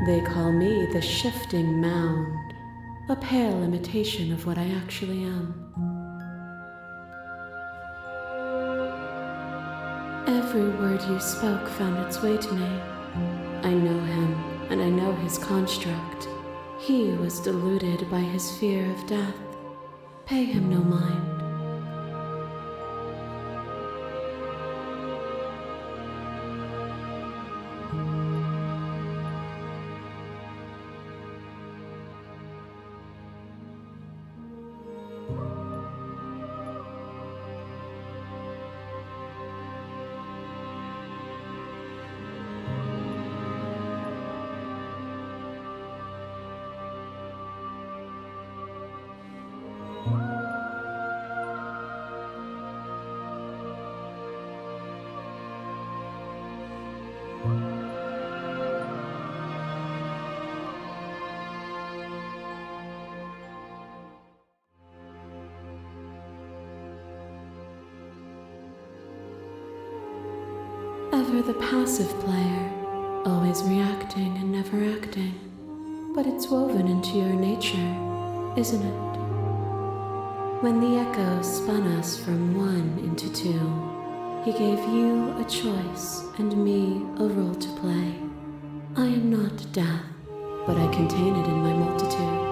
They call me the shifting mound, a pale imitation of what I actually am. Every word you spoke found its way to me. I know him, and I know his construct. He was deluded by his fear of death. Pay him no mind. Ever the passive player, always reacting and never acting. But it's woven into your nature, isn't it? When the echoes spun us from one into two, he gave you a choice and me a role to play. I am not death, but I contain it in my multitudes.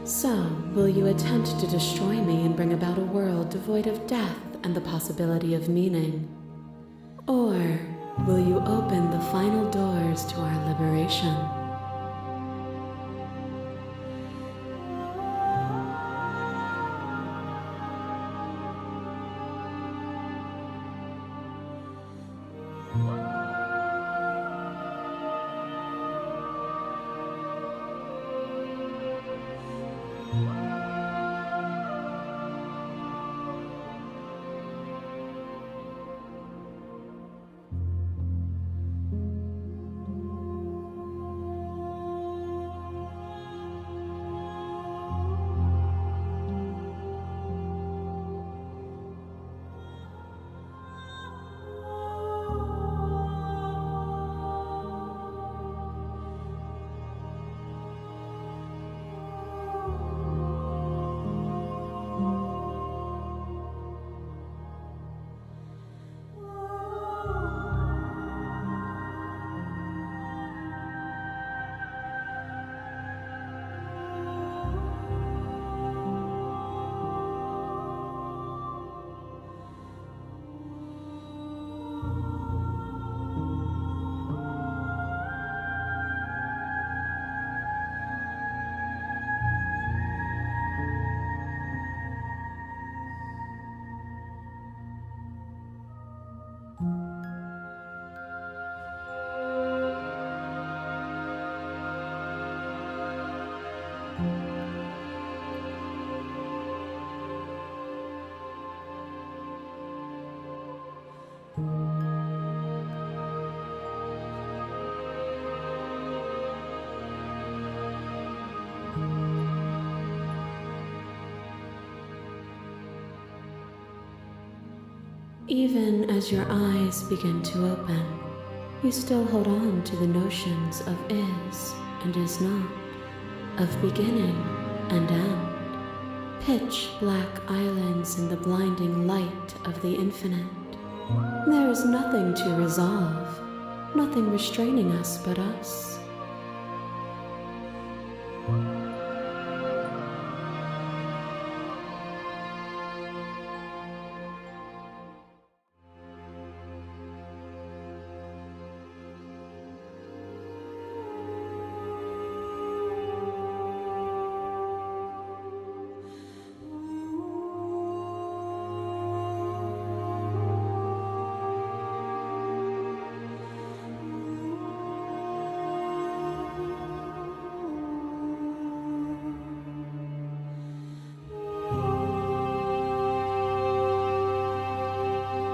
So, will you attempt to destroy me and bring about a world devoid of death and the possibility of meaning? Or will you open the final doors to our liberation? Even as your eyes begin to open, you still hold on to the notions of is and is not, of beginning and end, pitch black islands in the blinding light of the infinite. There is nothing to resolve, nothing restraining us but us.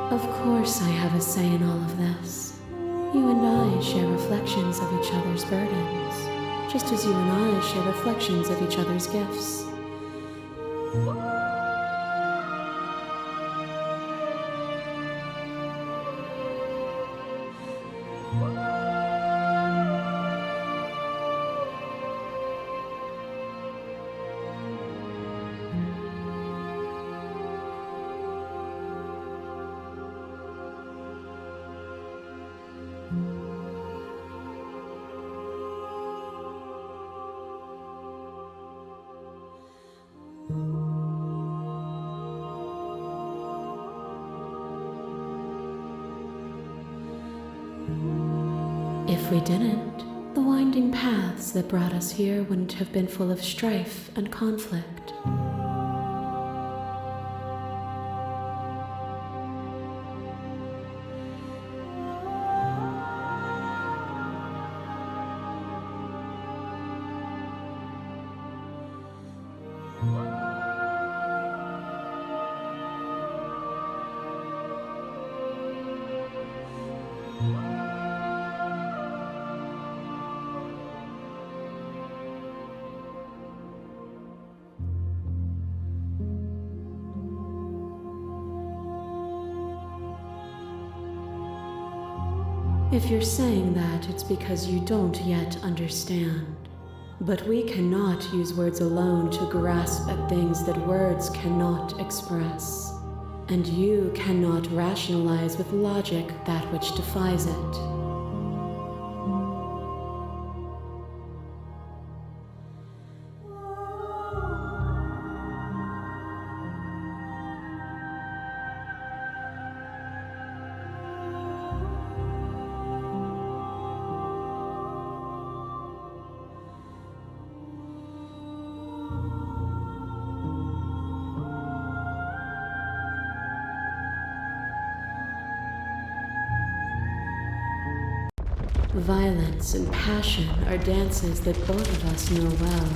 Of course I have a say in all of this. You and I share reflections of each other's burdens, just as you and I share reflections of each other's gifts. If we didn't, the winding paths that brought us here wouldn't have been full of strife and conflict. If you're saying that, it's because you don't yet understand. But we cannot use words alone to grasp at things that words cannot express. And you cannot rationalize with logic that which defies it. Violence and passion are dances that both of us know well.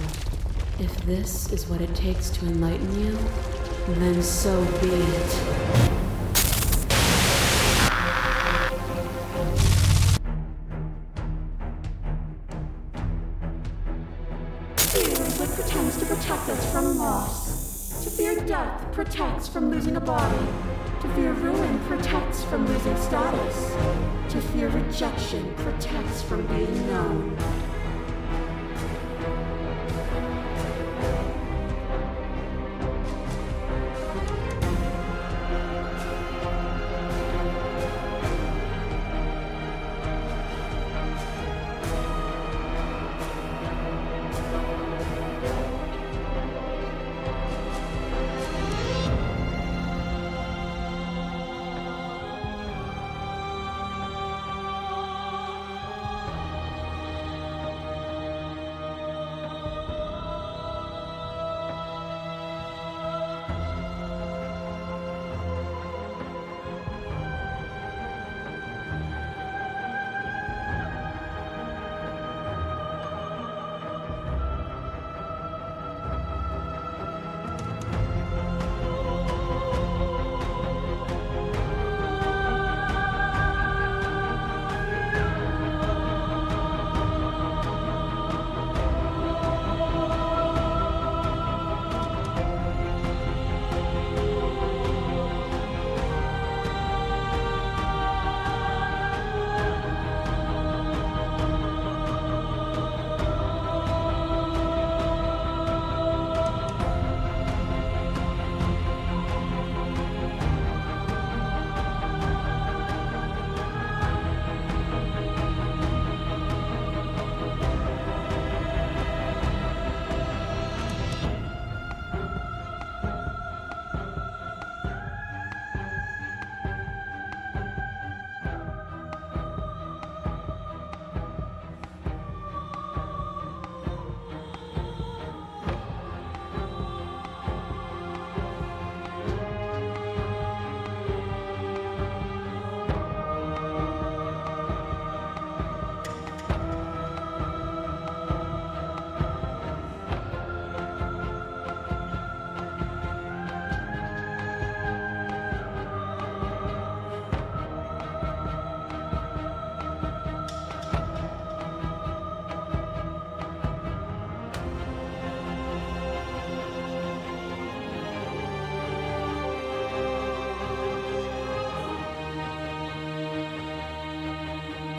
If this is what it takes to enlighten you, then so be it. Fear is what pretends to protect us from loss. To fear death protects from losing a body. To fear ruin protects from losing status. To fear rejection protects from being known.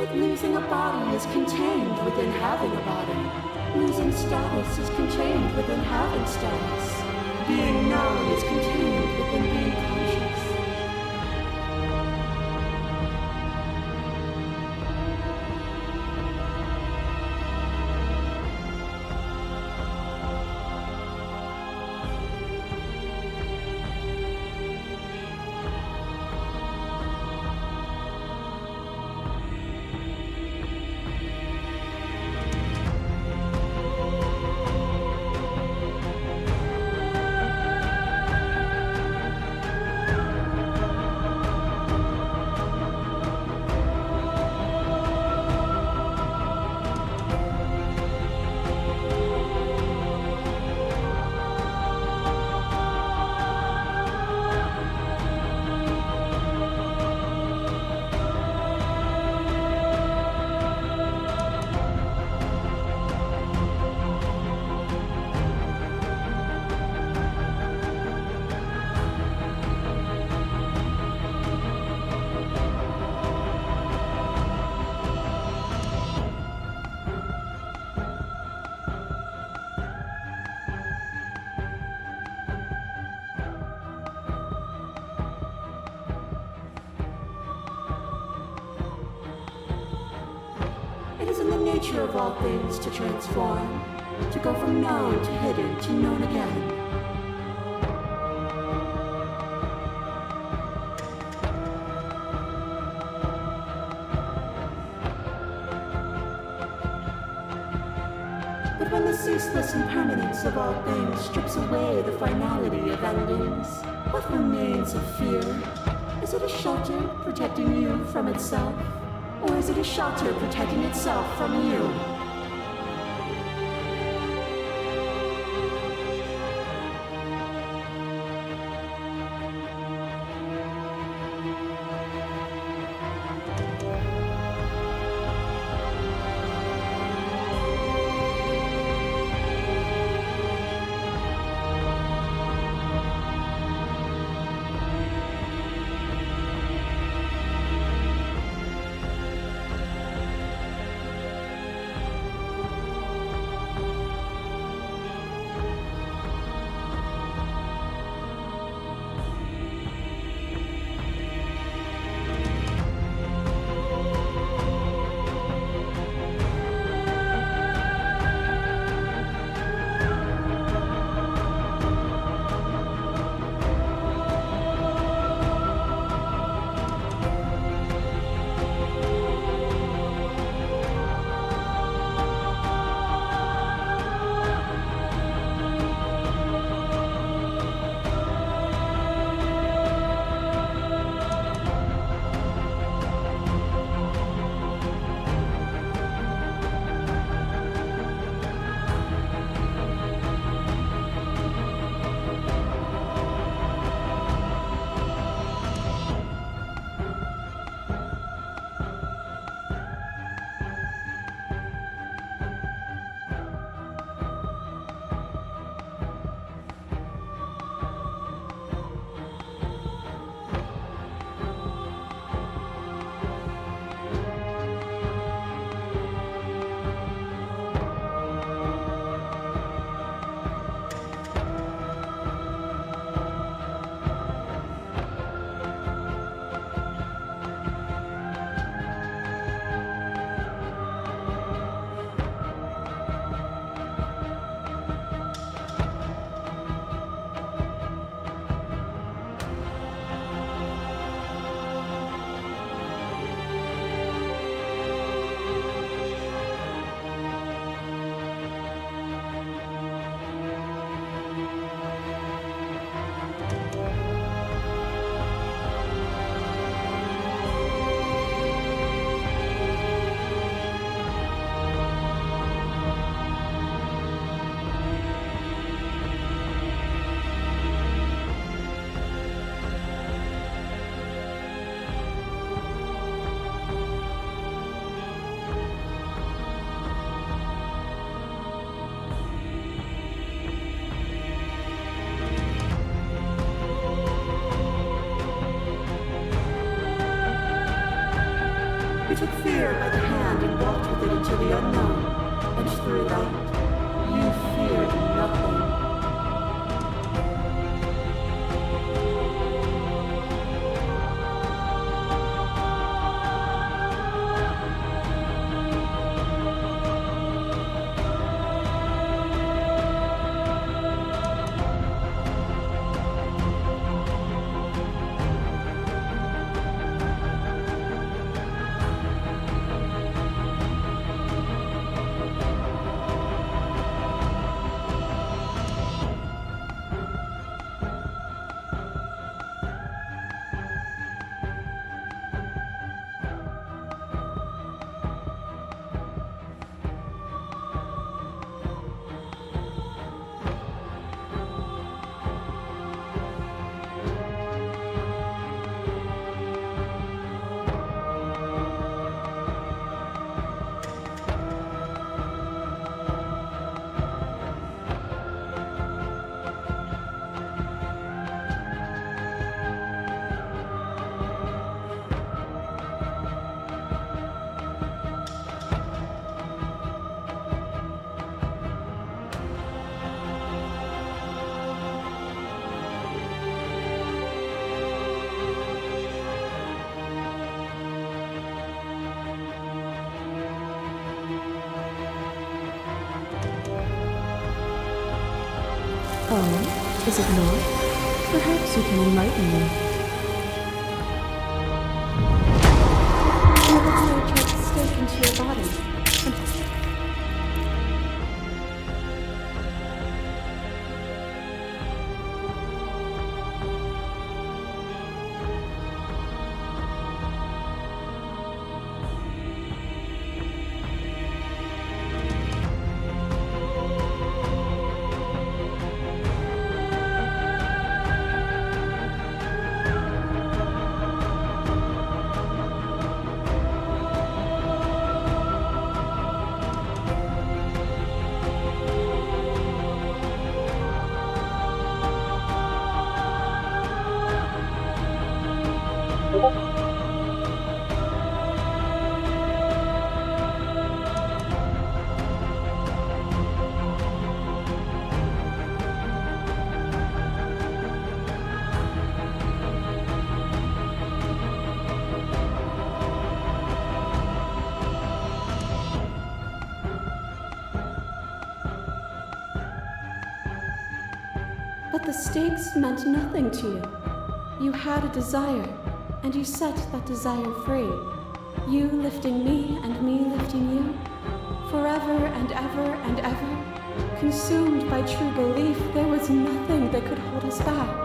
But losing a body is contained within having a body. Losing status is contained within having status. Being known is contained within being conscious. It is in the nature of all things to transform, to go from known to hidden to known again. But when the ceaseless impermanence of all things strips away the finality of endings, what remains of fear? Is it a shelter protecting you from itself? Or is it a shelter protecting itself from you? You took fear by the hand and walked with it into the unknown. And through that, you feared nothing. Oh, is it not? Perhaps you can enlighten me. You look like you tried to stake into your body. But the stakes meant nothing to you. You had a desire, and you set that desire free. You lifting me and me lifting you, forever and ever and ever. Consumed by true belief, there was nothing that could hold us back.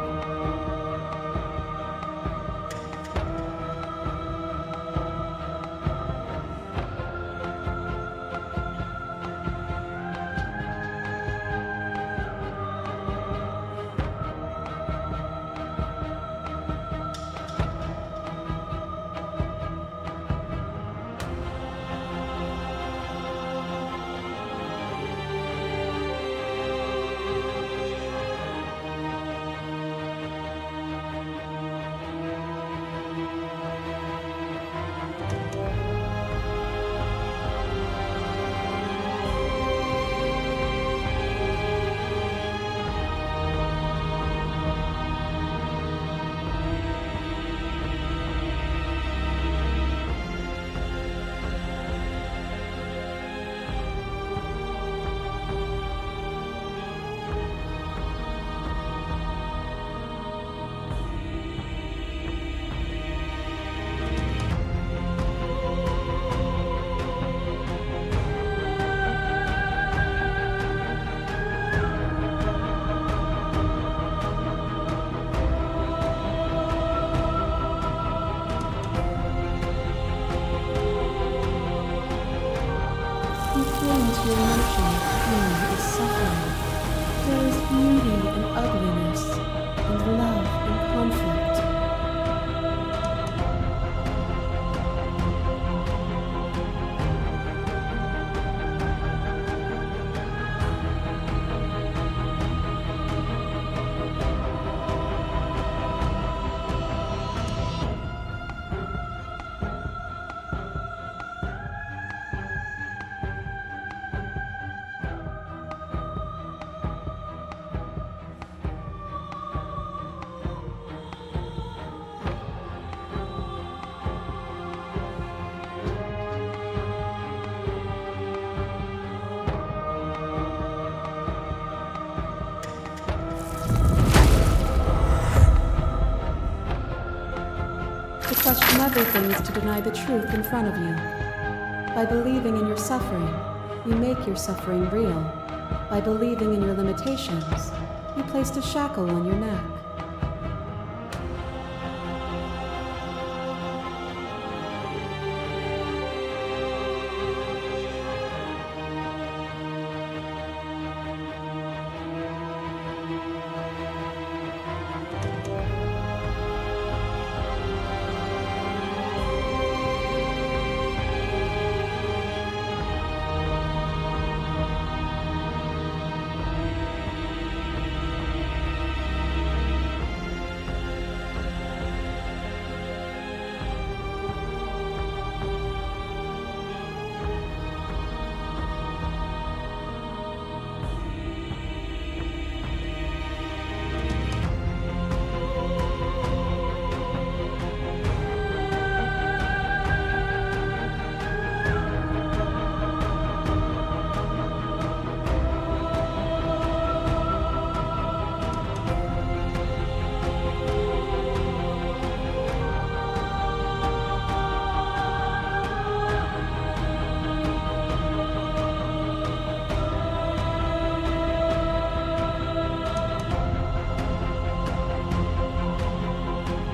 question everything is to deny the truth in front of you. By believing in your suffering, you make your suffering real. By believing in your limitations, you placed a shackle on your neck.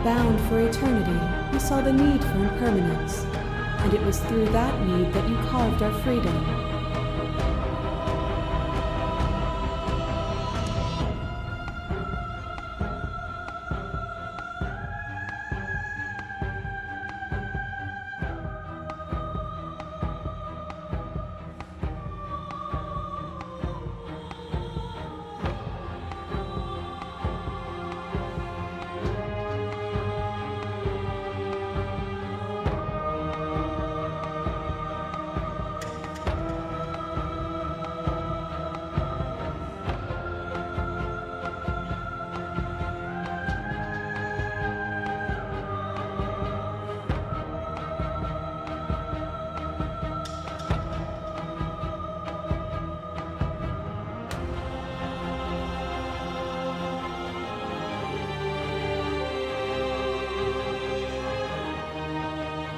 Bound for eternity, we saw the need for impermanence, and it was through that need that you carved our freedom.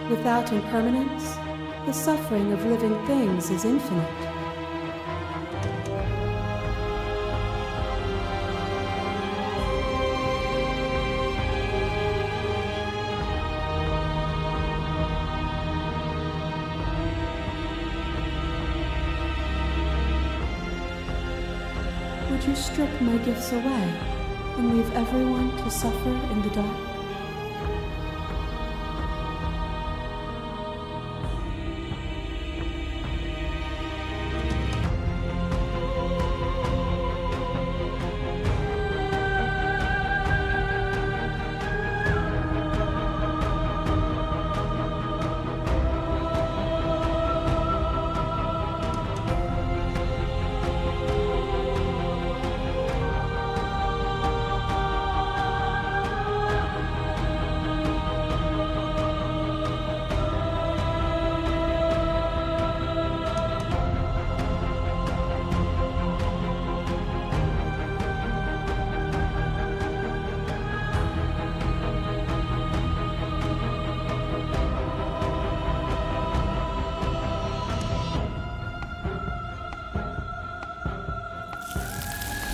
Without impermanence, the suffering of living things is infinite. Would you strip my gifts away and leave everyone to suffer in the dark?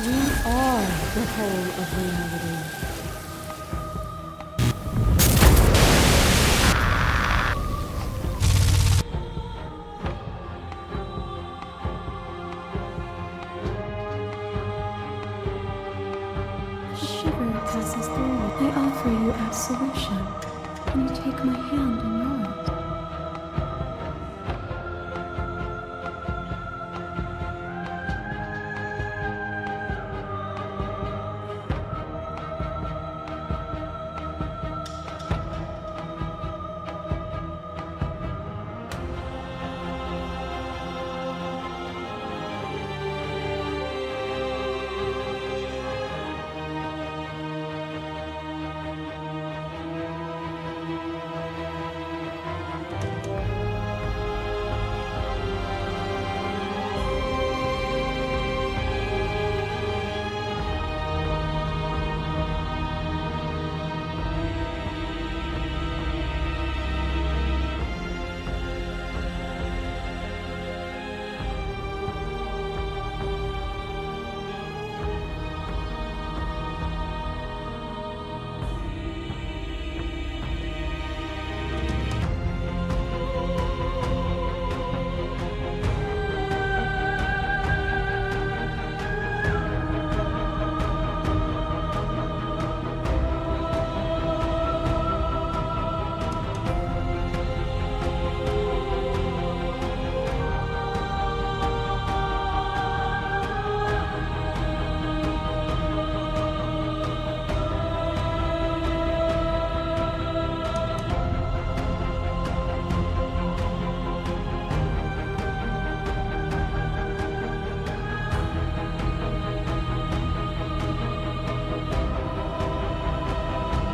We are the whole of reality. A shiver passes through me. I offer you absolution, and you take my hand in yours.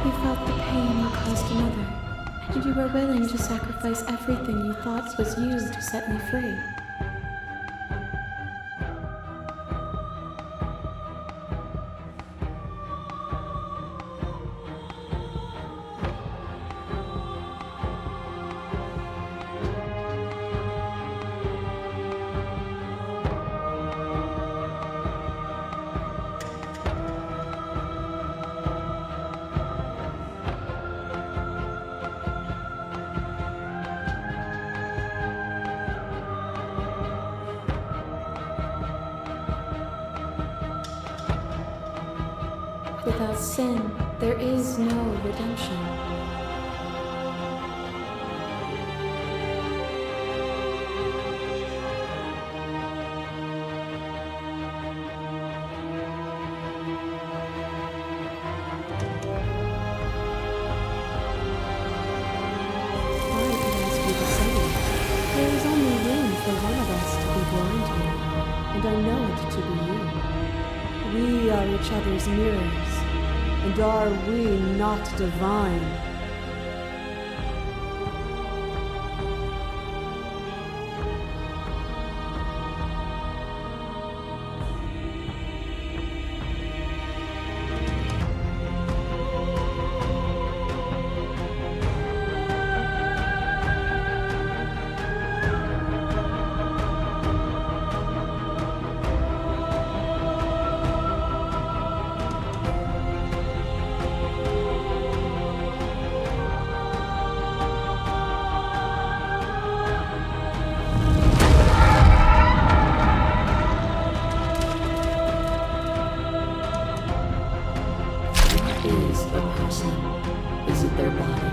You felt the pain you caused another, and you were willing to sacrifice everything you thought was you to set me free. Without sin, there is no redemption. I could ask you the same. There is only room for one of us to be blind here, and I know it to be you. We are each other's mirrors, and are we not divine? Is a person? Is it their body?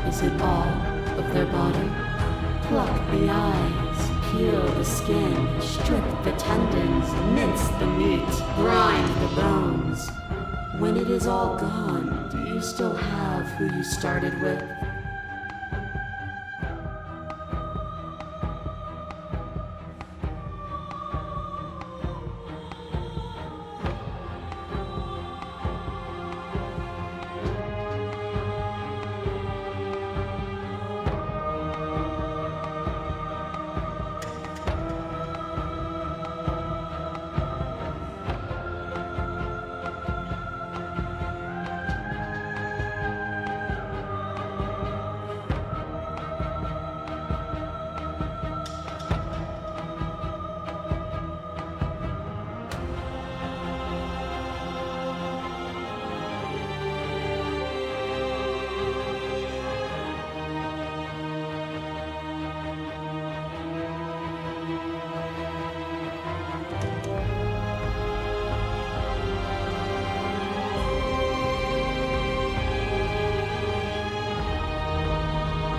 Is it all of their body? Pluck the eyes, peel the skin, strip the tendons, mince the meat, grind the bones. When it is all gone, do you still have who you started with?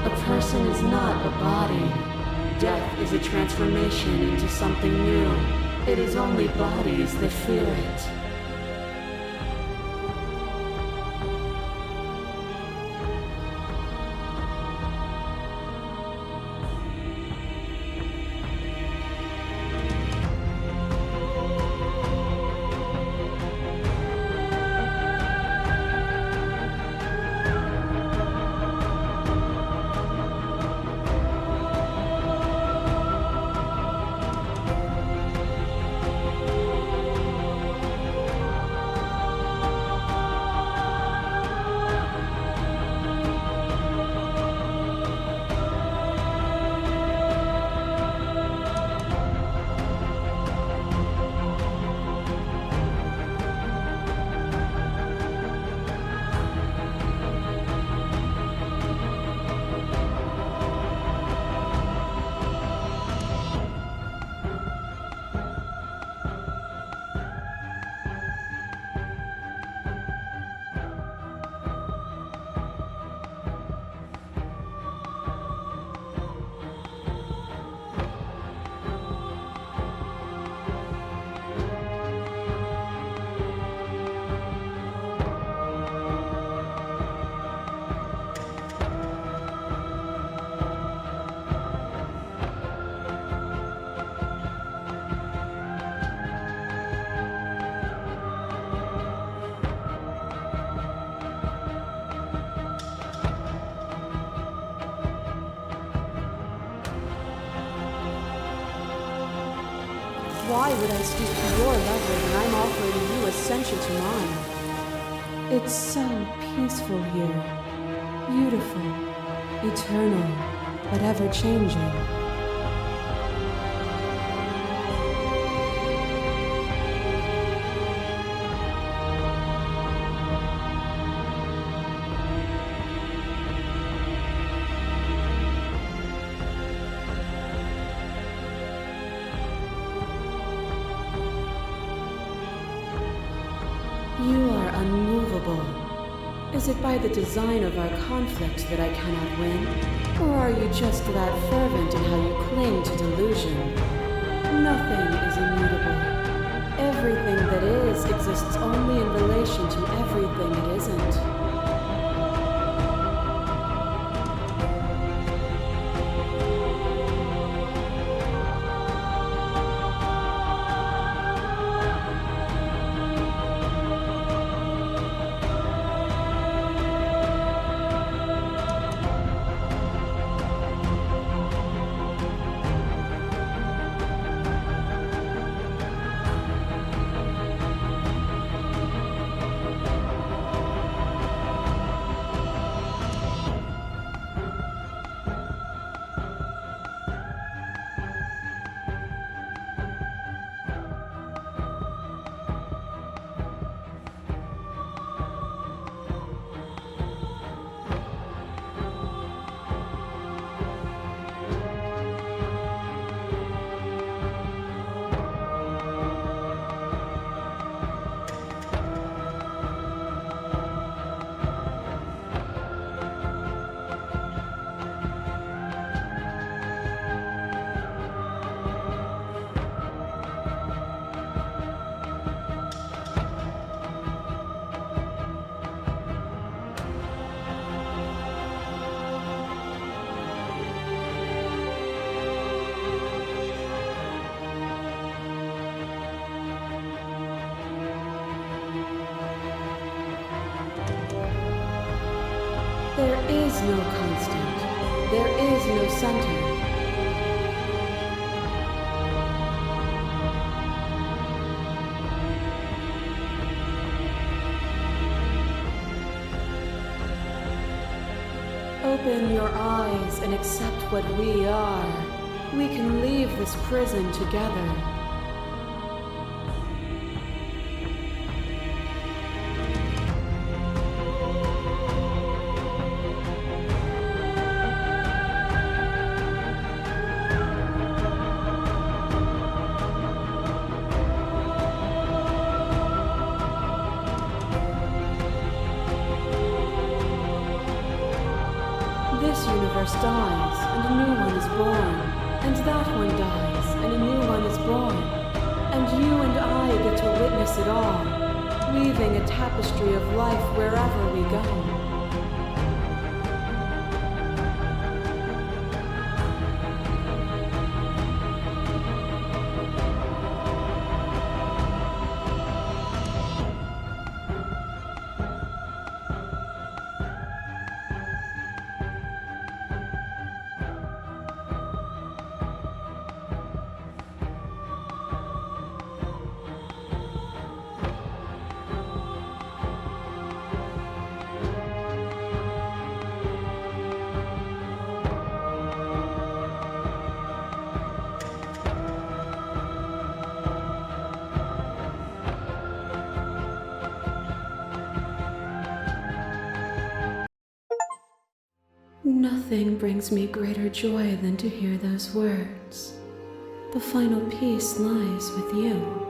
A person is not a body. Death is a transformation into something new. It is only bodies that feel it. Why would I stoop to your level when I'm offering you ascension to mine? It's so peaceful here. Beautiful, eternal, but ever-changing. You are unmovable. Is it by the design of our conflict that I cannot win? Or are you just that fervent in how you cling to delusion? Nothing is immutable. Everything that is exists only in relation to everything it isn't. There is no constant. There is no center. Open your eyes and accept what we are. We can leave this prison together. This universe dies, and a new one is born. And that one dies, and a new one is born. And you and I get to witness it all, weaving a tapestry of life wherever we go. Nothing brings me greater joy than to hear those words. The final peace lies with you.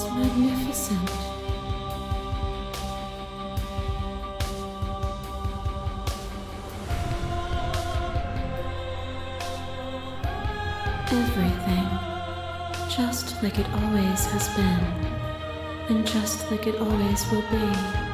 It's magnificent. Everything, just like it always has been, and just like it always will be.